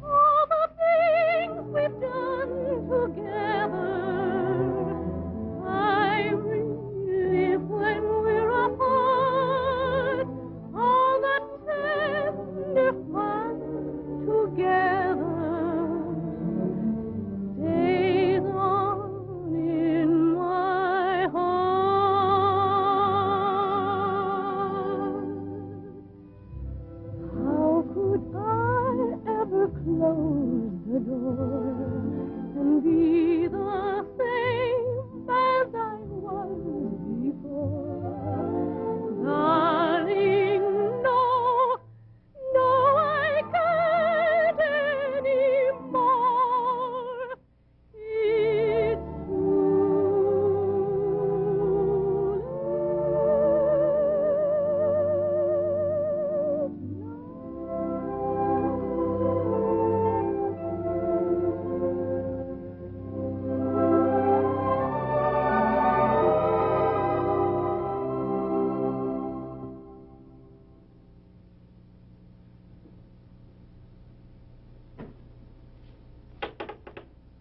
O: All the things we've done together, I relive when we're apart. All the tender fun together stays on in my heart. How could I ever close the door and be the same as I was before? Darling, no, no, I can't anymore. It's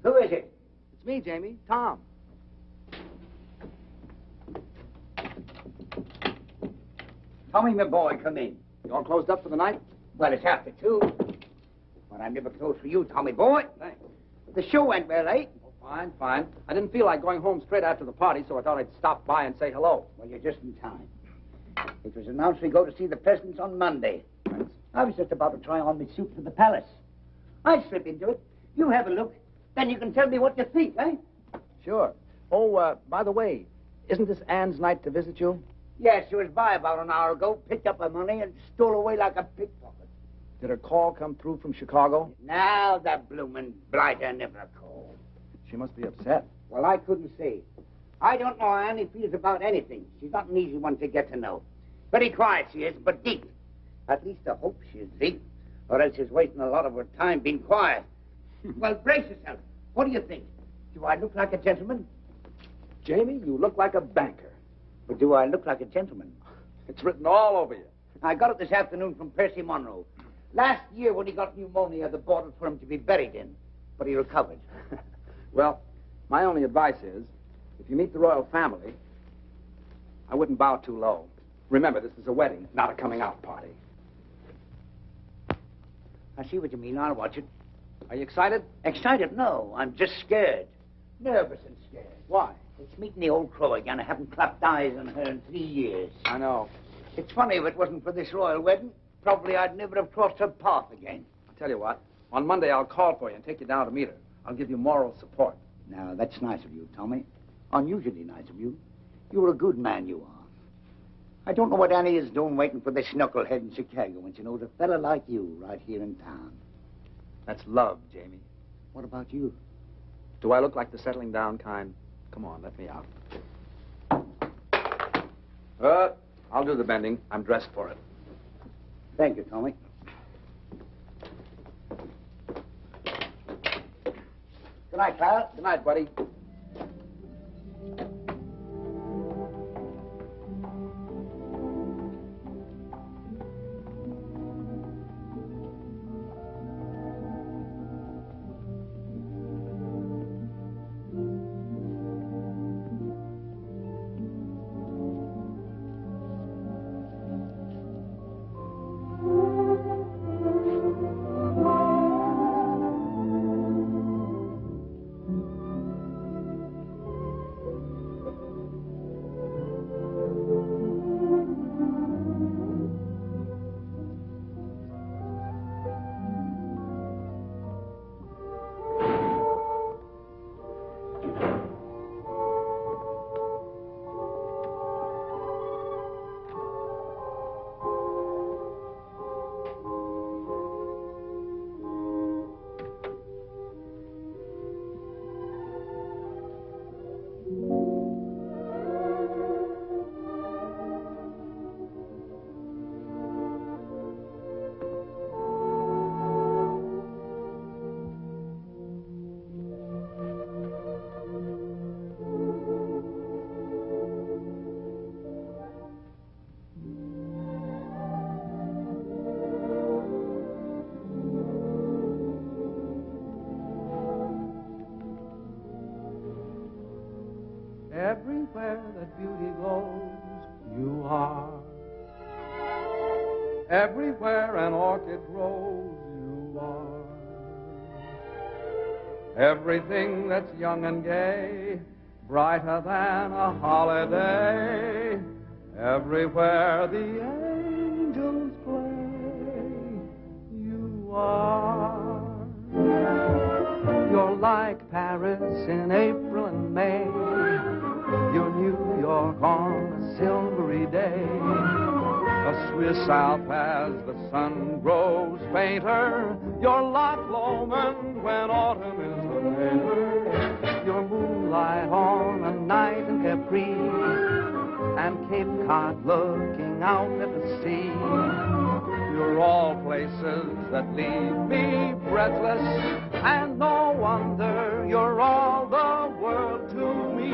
K: Who is it?
B: It's me, Jamie. Tom.
K: Tommy, my boy, come in.
B: You all closed up for the night?
K: Well, it's after 2. But I'm never close for you, Tommy boy.
B: Thanks.
K: The show went well, eh?
B: Oh, fine, fine. I didn't feel like going home straight after the party, so I thought I'd stop by and say hello.
K: Well, you're just in time. It was announced we go to see the presidents on Monday. I was just about to try on my suit for the palace. I'll slip into it. You have a look. Then you can tell me what you think, eh?
B: Sure. Oh, by the way, isn't this Anne's night to visit you?
K: Yes, she was by about an hour ago, picked up her money, and stole away like a pickpocket.
B: Did her call come through from Chicago?
K: Now the bloomin' blighter never called.
B: She must be upset.
K: Well, I couldn't say. I don't know how Annie feels about anything. She's not an easy one to get to know. Very quiet she is, but deep. At least I hope she is deep, or else she's wasting a lot of her time being quiet. Well, brace yourself. What do you think? Do I look like a gentleman?
B: Jamie, you look like a banker.
K: But do I look like a gentleman?
B: It's written all over you.
K: I got it this afternoon from Percy Monroe. Last year when he got pneumonia, they bought it for him to be buried in. But he recovered.
B: Well, my only advice is, if you meet the royal family, I wouldn't bow too low. Remember, this is a wedding, not a coming-out party.
K: I see what you mean. I'll watch it.
B: Are you excited?
K: Excited? No. I'm just scared. Nervous and scared.
B: Why?
K: It's meeting the old crow again. I haven't clapped eyes on her in 3 years.
B: I know.
K: It's funny, if it wasn't for this royal wedding, probably I'd never have crossed her path again.
B: I'll tell you what. On Monday, I'll call for you and take you down to meet her. I'll give you moral support.
K: Now, that's nice of you, Tommy. Unusually nice of you. You're a good man, you are. I don't know what Annie is doing waiting for this knucklehead in Chicago when she knows a fella like you right here in town.
B: That's love, Jamie.
K: What about you?
B: Do I look like the settling down kind? Come on, let me out. I'll do the bending. I'm dressed for it.
K: Thank you, Tommy. Good night, Clara.
B: Good night, buddy.
A: Everywhere that beauty glows, you are. Everywhere an orchid grows, you are. Everything that's young and gay, brighter than a holiday. Everywhere the angels play, you are. You're like Paris in April and May. You're New York on a silvery day. A Swiss Alp as the sun grows fainter. You're Loch Lomond when autumn is the winter. You're moonlight on a night in Capri, and Cape Cod looking out at the sea. You're all places that leave me breathless, and no wonder you're all the world to me.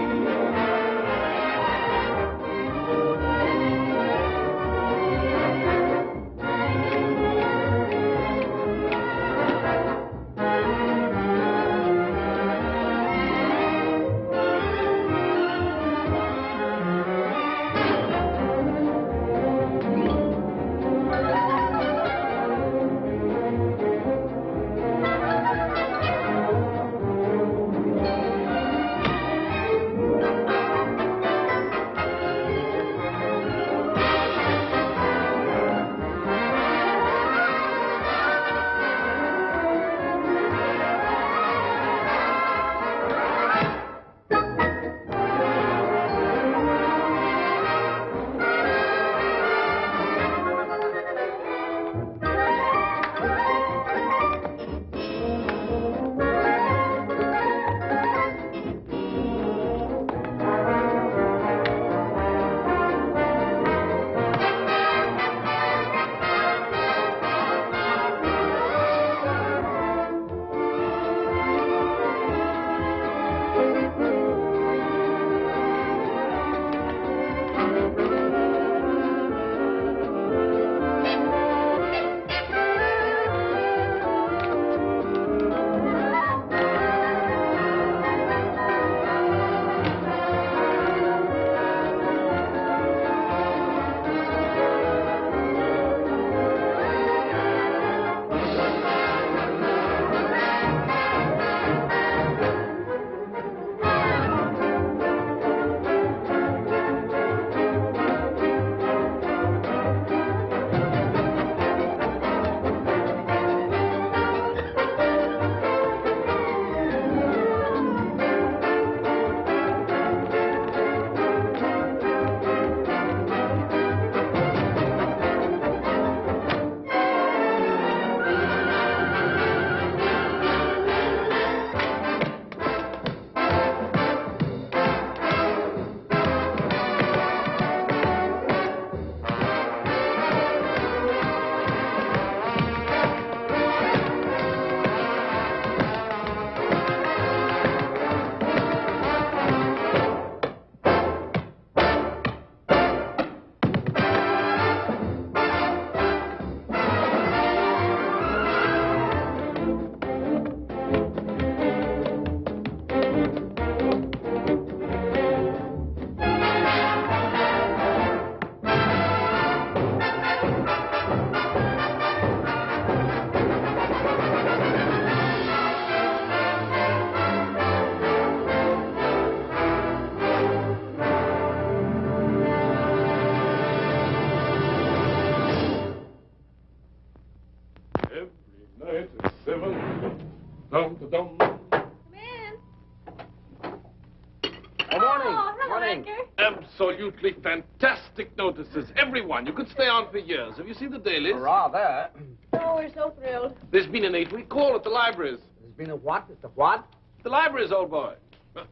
J: Irving. Absolutely fantastic notices. Everyone. You could stay on for years. Have you seen the dailies?
B: Rather.
L: Oh, we're so thrilled.
J: There's been an 8-week call at the libraries.
B: There's been a what? At the what?
J: The libraries, old boy.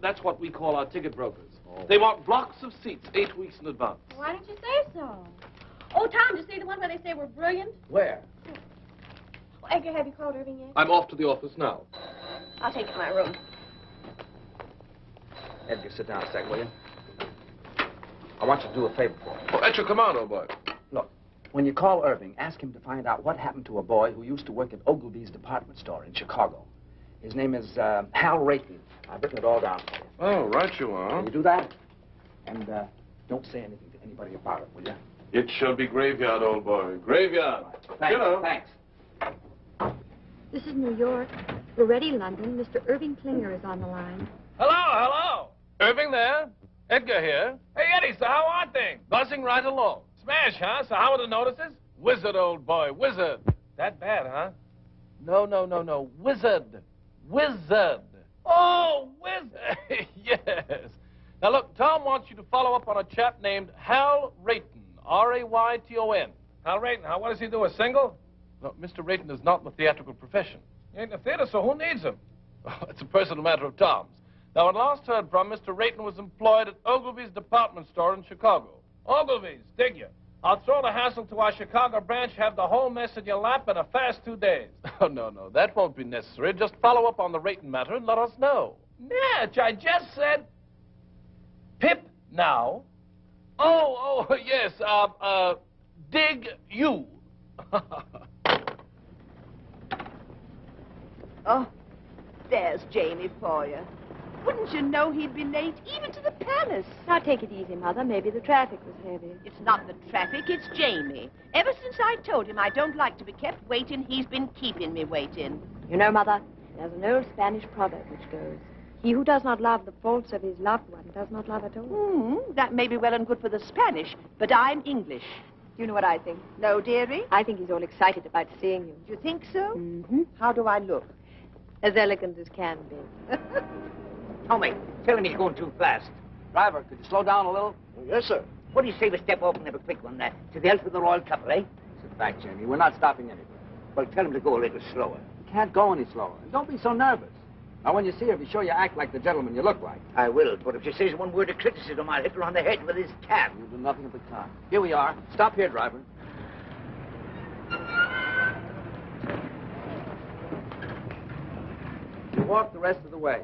J: That's what we call our ticket brokers. They want blocks of seats 8 weeks in advance.
N: Why didn't you say so? Oh, Tom, did you see the one where they say we're brilliant?
B: Where?
N: Oh, Edgar, have you called Irving yet?
J: I'm off to the office now.
N: I'll take you to my room.
B: Edgar, sit down a sec, will you? I want you to do a favor for me.
J: Oh, at your command, old boy.
B: Look, when you call Irving, ask him to find out what happened to a boy who used to work at Ogilvy's department store in Chicago. His name is Hal Rayton. I've written it all down for you.
J: Oh, right you are.
B: Can you do that? And don't say anything to anybody about it, will you?
J: It shall be graveyard, old boy. Graveyard.
B: Thanks.
J: You know.
B: Thanks.
C: This is New York. We're ready, London. Mr. Irving Klinger is on the line.
J: Hello, hello. Irving there. Edgar here. Hey, Eddie, so how are things? Buzzing right along. Smash, huh? So how are the notices? Wizard, old boy, wizard. That bad, huh? No. Wizard. Wizard. Oh, wizard. Yes. Now, look, Tom wants you to follow up on a chap named Hal Rayton. R-A-Y-T-O-N. Hal Rayton, what does he do, a single? No, Mr. Rayton is not in the theatrical profession. He ain't in the theater, so who needs him? Oh, it's a personal matter of Tom's. Now, when last heard from, Mr. Rayton was employed at Ogilvy's department store in Chicago. Ogilvy's, dig you. I'll throw the hassle to our Chicago branch, have the whole mess in your lap in a fast 2 days. Oh, no, that won't be necessary. Just follow up on the Rayton matter and let us know. Natch, I just said... Pip now. Oh, yes, dig you.
P: Oh, there's Jamie for you. Wouldn't you know he'd be late, even to the palace?
C: Now, take it easy, Mother. Maybe the traffic was heavy.
P: It's not the traffic, it's Jamie. Ever since I told him I don't like to be kept waiting, he's been keeping me waiting.
C: You know, Mother, there's an old Spanish proverb which goes, he who does not love the faults of his loved one does not love at all.
P: That may be well and good for the Spanish, but I'm English.
C: Do you know what I think?
P: No, dearie?
C: I think he's all excited about seeing you.
P: Do you think so?
C: Mm-hmm.
P: How do I look?
C: As elegant as can be.
K: Tommy, tell him he's going too fast.
B: Driver, could you slow down a little?
K: Yes, sir. What do you say we step off and have a quick one to the health of the royal couple, eh?
B: Sit back, Jamie. We're not stopping anywhere.
K: Well, tell him to go a little slower.
B: You can't go any slower. And don't be so nervous. Now, when you see her, be sure you act like the gentleman you look like.
K: I will, but if she says one word of criticism, I'll hit her on the head with his cab.
B: You'll do nothing of the kind. Here we are. Stop here, driver. You walk the rest of the way.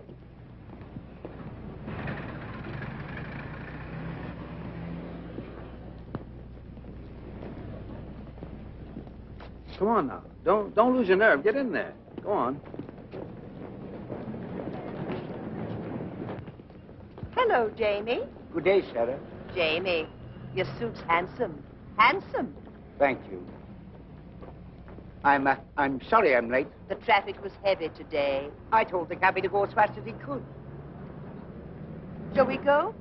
B: Come on now. Don't lose your nerve. Get in there. Go on.
P: Hello, Jamie.
K: Good day, Sarah.
P: Jamie, your suit's handsome. Handsome.
K: Thank you. I'm sorry I'm late.
P: The traffic was heavy today.
K: I told the cabby to go as fast as he could.
P: Shall we go?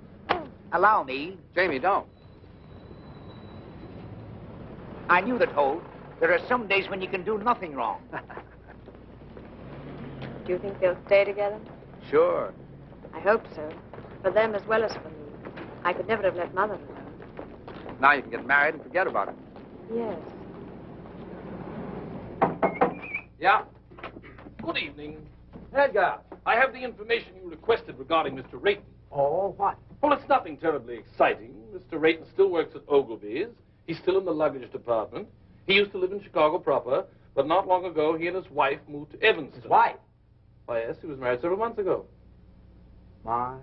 K: Allow me.
B: Jamie, don't.
K: I knew that, Holt. There are some days when you can do nothing wrong.
C: Do you think they'll stay together?
B: Sure.
C: I hope so. For them as well as for me. I could never have let Mother alone.
B: Now you can get married and forget about it.
C: Yes.
J: Yeah? Good evening. Edgar, I have the information you requested regarding Mr. Rayton.
B: Oh, what?
J: Well, it's nothing terribly exciting. Mr. Rayton still works at Ogilvy's. He's still in the luggage department. He used to live in Chicago proper, but not long ago, he and his wife moved to Evanston.
B: His wife?
J: Why, yes, he was married several months ago.
B: My.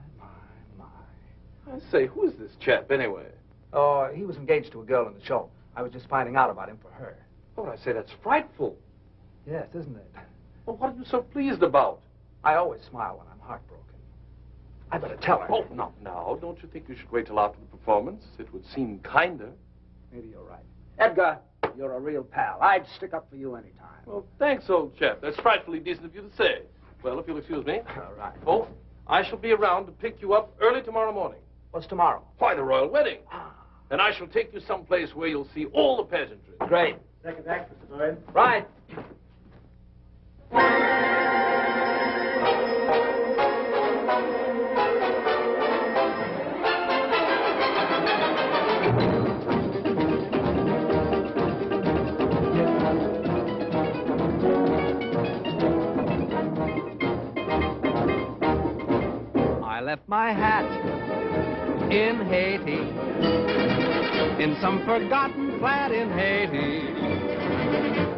J: I say, who is this chap, anyway?
B: Oh, he was engaged to a girl in the show. I was just finding out about him for her.
J: Oh, I say, that's frightful.
B: Yes, isn't it?
J: Well, what are you so pleased about?
B: I always smile when I'm heartbroken. I better tell her.
J: Oh, not now. Don't you think you should wait till after the performance? It would seem kinder.
B: Maybe you're right. Edgar, you're a real pal. I'd stick up for you any time.
J: Well, thanks, old chap. That's frightfully decent of you to say. Well, if you'll excuse me.
B: All right.
J: Oh, I shall be around to pick you up early tomorrow morning.
B: What's tomorrow?
J: Why, the royal wedding. And I shall take you someplace where you'll see all the pageantry.
B: Great.
E: Second act, Mr. Bowen.
B: Right.
A: left my hat in Haiti, in some forgotten flat in Haiti.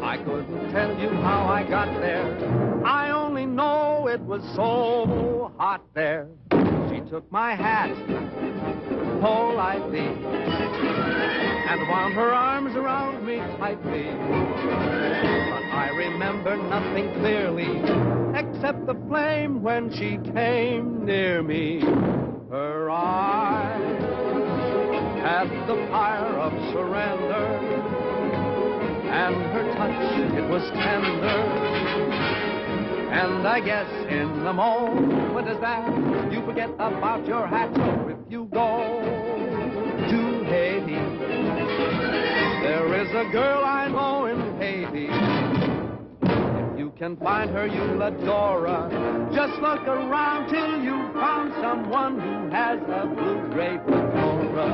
A: I couldn't tell you how I got there. I only know it was so hot there. She took my hat politely and wound her arms around me tightly. But I remember nothing clearly except the flame when she came near me. Her eyes had the fire of surrender, and her touch, it was tender. And I guess in the moment as that, you forget about your hat. So if you go to Haiti, there is a girl I know in Haiti. If you can find her, you'll adore her. Just look around till you found someone who has a blue-gray fedora.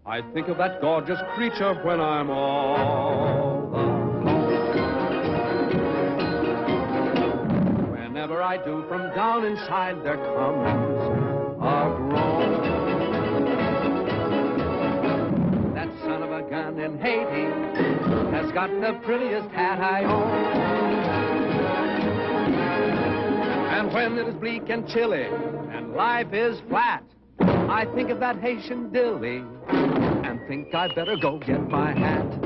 A: I think of that gorgeous creature when I'm all alone. Whenever I do, from down inside there comes a groan. That son of a gun in Haiti has got the prettiest hat I own. And when it is bleak and chilly and life is flat, I think of that Haitian dilly and think I'd better go get my hat.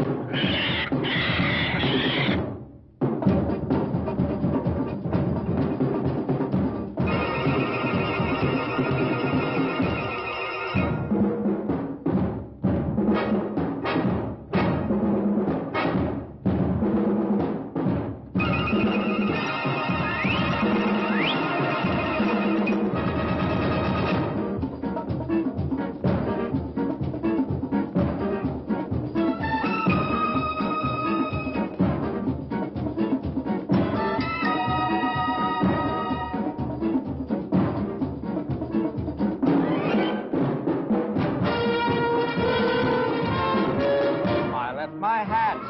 A: My hat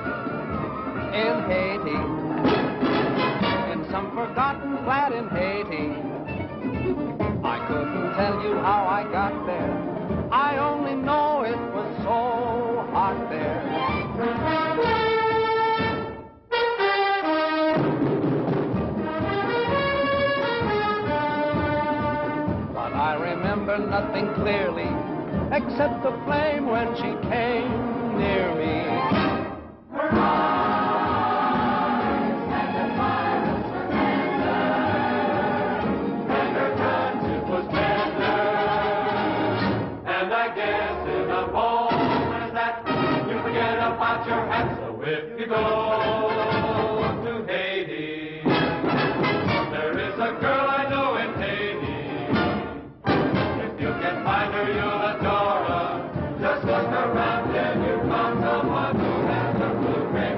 A: in Haiti, in some forgotten flat in Haiti. I couldn't tell you how I got there. I only know it was so hot there. But I remember nothing clearly except the flame when she came near me. Her eyes had the fire of surrender, and her touch, it was tender. And I guess in a moment as that, you forget about your hat. So if you go to Haiti, there is a girl I know in Haiti. If you can find her, you'll adore her. Just look around and you found someone who has a blue-gray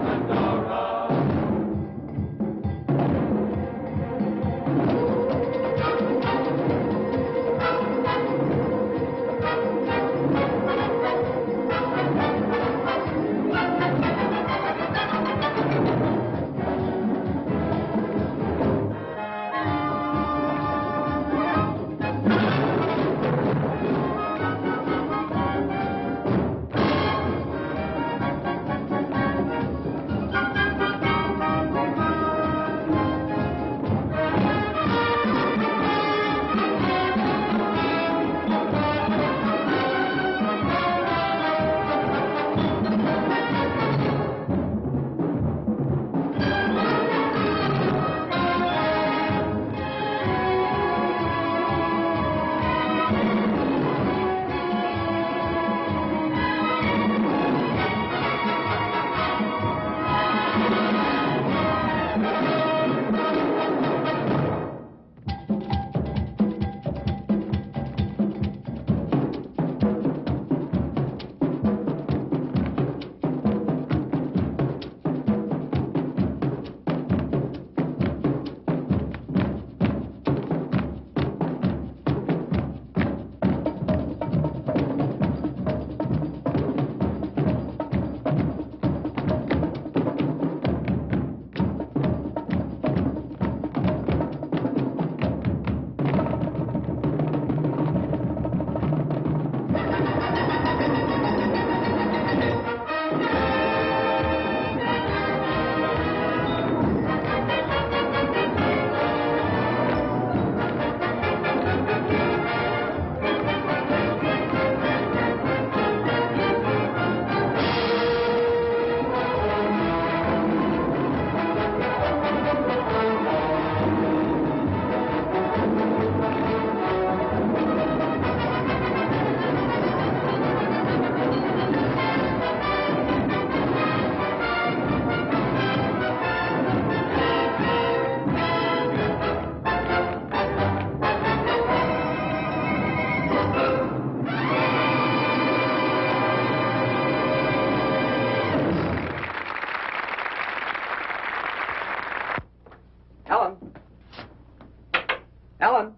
B: Ellen,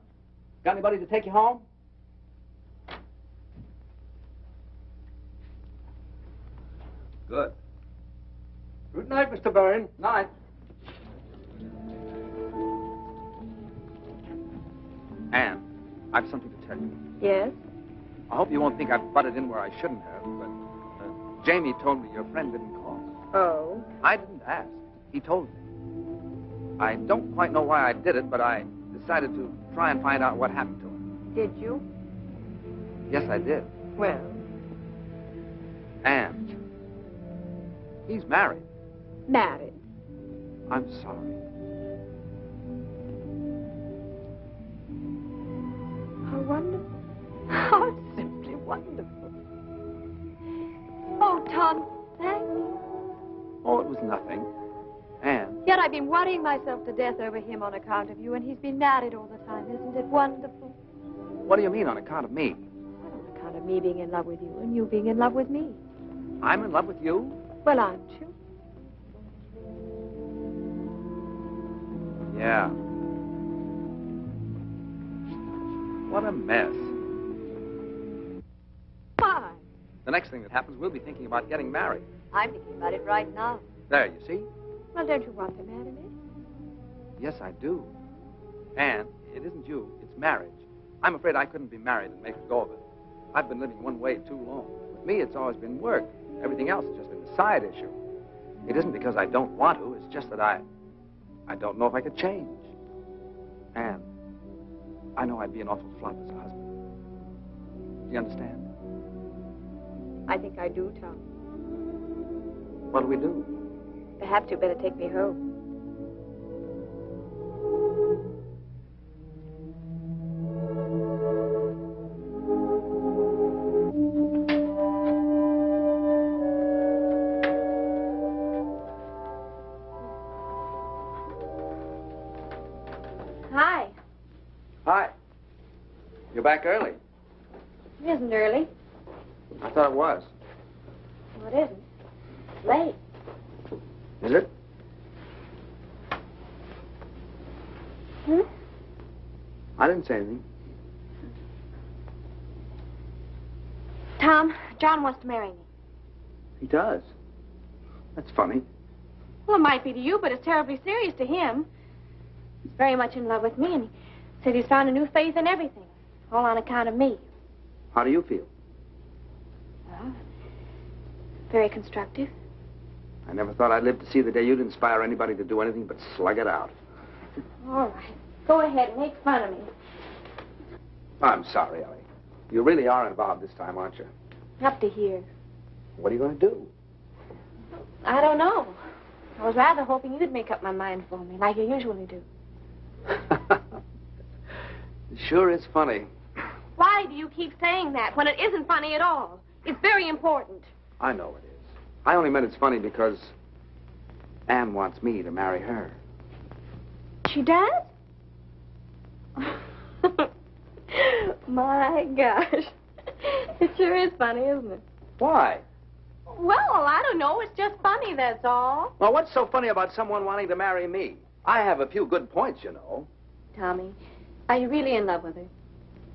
B: got anybody to take you home? Good.
F: Good night, Mr. Bowen.
B: Night. Anne, I've something to tell you.
C: Yes?
B: I hope you won't think I've butted in where I shouldn't have, but Jamie told me your friend didn't call.
C: Oh?
B: I didn't ask. He told me. I don't quite know why I did it, but I decided to try and find out what happened to him.
C: Did you?
B: Yes, I did.
C: Well?
B: Anne, he's married.
C: Married?
B: I'm sorry.
C: How wonderful. How simply wonderful. Oh, Tom, thank you.
B: Oh, it was nothing. Anne.
C: Yet I've been worrying myself to death over him on account of you, and he's been married all the time. Isn't it wonderful?
B: What do you mean on account of me?
C: Well, on account of me being in love with you and you being in love with me.
B: I'm in love with you?
C: Well, aren't you?
B: Yeah. What a mess.
C: Why?
B: The next thing that happens, we'll be thinking about getting married.
C: I'm thinking about it right now.
B: There, you see?
C: Well, don't you want to marry me?
B: Yes, I do. Anne, it isn't you, it's marriage. I'm afraid I couldn't be married and make a go of it. I've been living one way too long. With me, it's always been work. Everything else has just been a side issue. It isn't because I don't want to, it's just that I don't know if I could change. Anne, I know I'd be an awful flop as a husband. Do you understand?
C: I think I do, Tom.
B: What do we do?
C: Perhaps you'd better take me home. Hi.
B: Hi. You're back early.
C: It isn't early.
B: I thought it was.
C: No, it isn't. It's late.
B: Is it?
C: Hmm?
B: I didn't say anything.
N: Tom, John wants to marry me.
B: He does. That's funny.
N: Well, it might be to you, but it's terribly serious to him. He's very much in love with me, and he said he's found a new faith in everything, all on account of me.
B: How do you feel?
N: Well, very constructive.
B: I never thought I'd live to see the day you'd inspire anybody to do anything but slug it out.
N: All right. Go ahead and make fun of me.
B: I'm sorry, Ellie. You really are involved this time, aren't you?
N: Up to here.
B: What are you going to do?
N: I don't know. I was rather hoping you'd make up my mind for me, like you usually do.
B: It sure is funny.
N: Why do you keep saying that when it isn't funny at all? It's very important.
B: I know it is. I only meant it's funny because Anne wants me to marry her.
N: She does? My gosh. It sure is funny, isn't it?
B: Why?
N: Well, I don't know. It's just funny, that's all.
B: Well, what's so funny about someone wanting to marry me? I have a few good points, you know.
N: Tommy, are you really in love with her?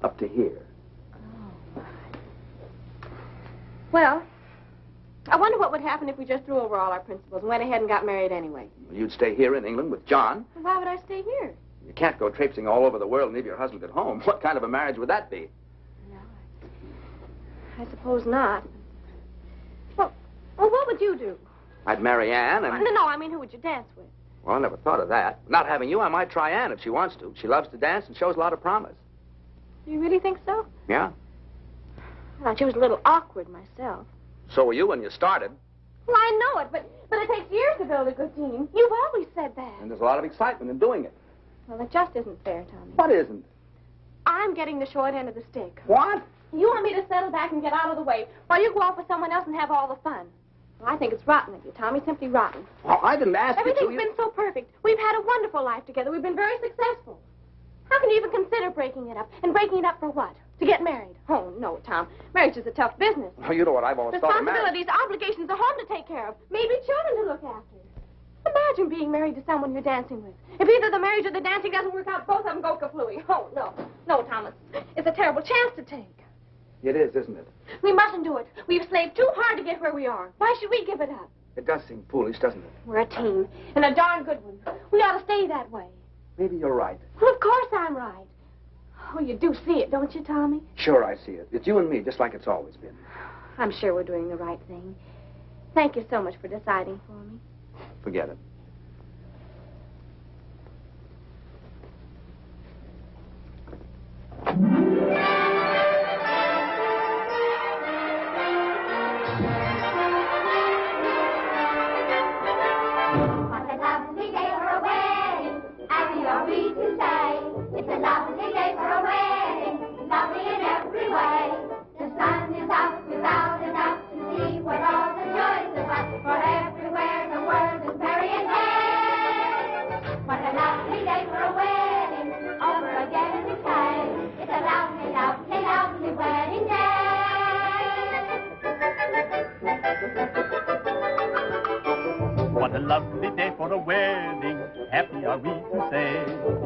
B: Up to here.
N: Oh, well, I wonder what would happen if we just threw over all our principles and went ahead and got married anyway.
B: You'd stay here in England with John.
N: Why would I stay here?
B: You can't go traipsing all over the world and leave your husband at home. What kind of a marriage would that be?
N: No, I suppose not. Well, what would you do?
B: I'd marry Anne and...
N: No, I mean, who would you dance with?
B: Well, I never thought of that. Not having you, I might try Anne if she wants to. She loves to dance and shows a lot of promise.
N: You really think so?
B: Yeah.
N: I thought she was a little awkward myself.
B: So were you when you started.
N: Well, I know it, but it takes years to build a good team. You've always said that.
B: And there's a lot of excitement in doing it.
N: Well, it just isn't fair, Tommy.
B: What isn't?
N: I'm getting the short end of the stick.
B: What?
N: You want me to settle back and get out of the way while you go off with someone else and have all the fun. Well, I think it's rotten of you, Tommy, simply rotten.
B: Well, I didn't ask you to.
N: Everything's been so perfect. We've had a wonderful life together. We've been very successful. How can you even consider breaking it up? And breaking it up for what? To get married? Oh, no, Tom. Marriage is a tough business.
B: Well, you know what I've always thought of marriage.
N: Responsibilities, obligations, a home to take care of, maybe children to look after. Imagine being married to someone you're dancing with. If either the marriage or the dancing doesn't work out, both of them go kaflooey. Oh, no. No, Thomas. It's a terrible chance to take.
B: It is, isn't it?
N: We mustn't do it. We've slaved too hard to get where we are. Why should we give it up?
B: It does seem foolish, doesn't it?
N: We're a team, and a darn good one. We ought to stay that way.
B: Maybe you're right.
N: Well, of course I'm right. Oh, you do see it, don't you, Tommy?
B: Sure, I see it. It's you and me, just like it's always been.
N: I'm sure we're doing the right thing. Thank you so much for deciding for me.
B: Forget it.
O: What a lovely day for a wedding, happy are we to say. It's a lovely day for a wedding, lovely in every way. The sun is out without a doubt to see what all the joys of us, for everywhere the world is merry and gay. What a lovely day for a wedding, over again we say. It's a lovely, lovely, lovely wedding day.
Q: What a lovely day for a wedding, happy are we to say.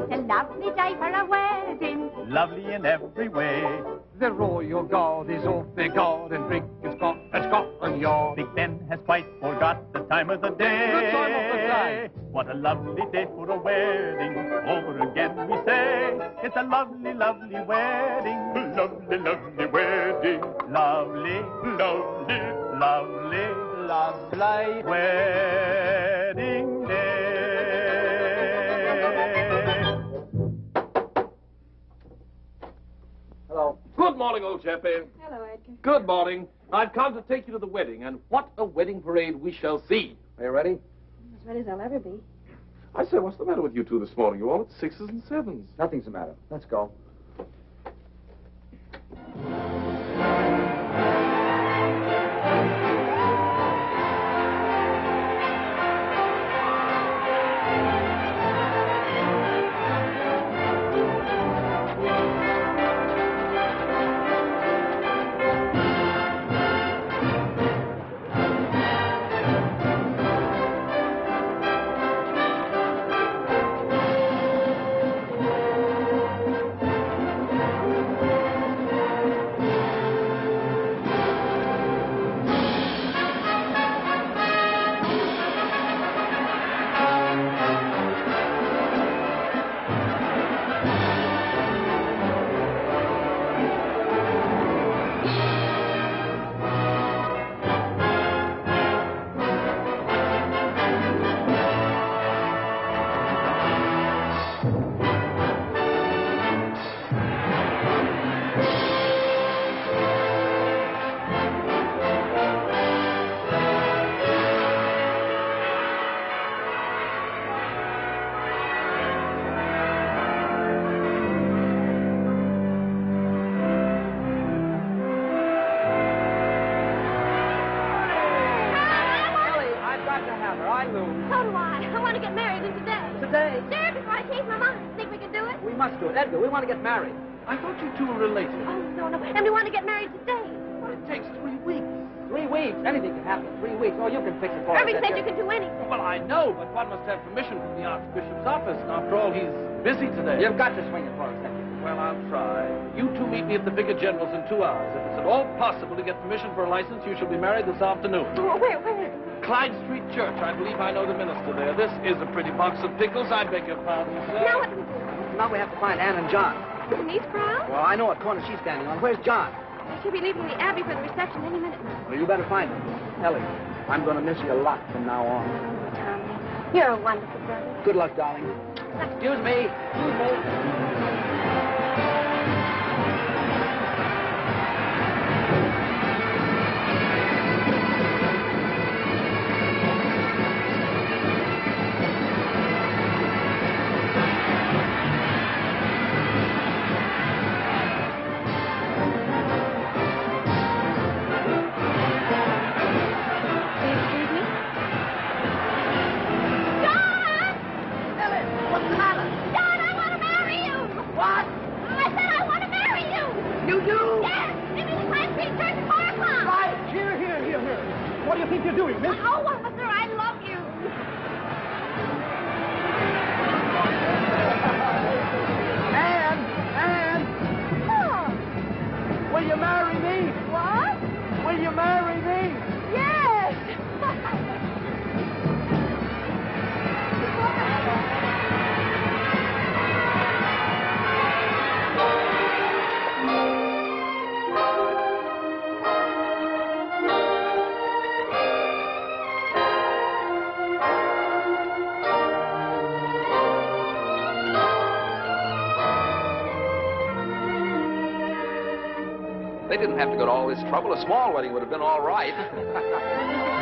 O: It's a lovely day for a wedding,
Q: Lovely in every way.
A: The royal guard is off their guard and drink is Scotland Yard.
Q: Big Ben has quite forgot the time of the day.
A: The time of the day.
Q: What a lovely day for a wedding, over again we say. It's a lovely, lovely wedding. Lovely, lovely wedding. Lovely, lovely, lovely, lovely wedding day.
J: Hello. Good morning, old chappie.
N: Hello, Edgar.
J: Good morning. I've come to take you to the wedding, and what a wedding parade we shall see. Are you ready?
N: As ready as I'll ever be.
J: I say, what's the matter with you two this morning? You're all at sixes and sevens.
B: Nothing's the matter. Let's go. Edgar, we want to get married.
J: I thought you two were related.
N: Oh, no, no. And we want to get married today.
J: Well, it takes 3 weeks.
B: 3 weeks? Anything can happen in 3 weeks. Oh, you can fix it for us.
N: Irving said you can do anything.
J: Well, I know, but one must have permission from the Archbishop's office. After all, he's busy today.
B: You've got to swing it for us, Edgar.
J: Well, I'll try. You two meet me at the Vicar General's in 2 hours. If it's at all possible to get permission for a license, you shall be married this afternoon.
N: Oh, where?
J: Clyde Street Church. I believe I know the minister there. This is a pretty box of pickles. I beg your pardon, sir.
N: Now what do we do?
B: Now we have to find Ann and John.
N: Denise Brown?
B: Well, I know what corner she's standing on. Where's John?
N: She'll be leaving the Abbey for the reception any minute now.
B: Well, you better find him. Ellie, I'm going to miss you a lot from now on.
N: Tommy, you're a wonderful brother.
B: Good luck, darling. Excuse me. Excuse me. They didn't have to go to all this trouble. A small wedding would have been all right.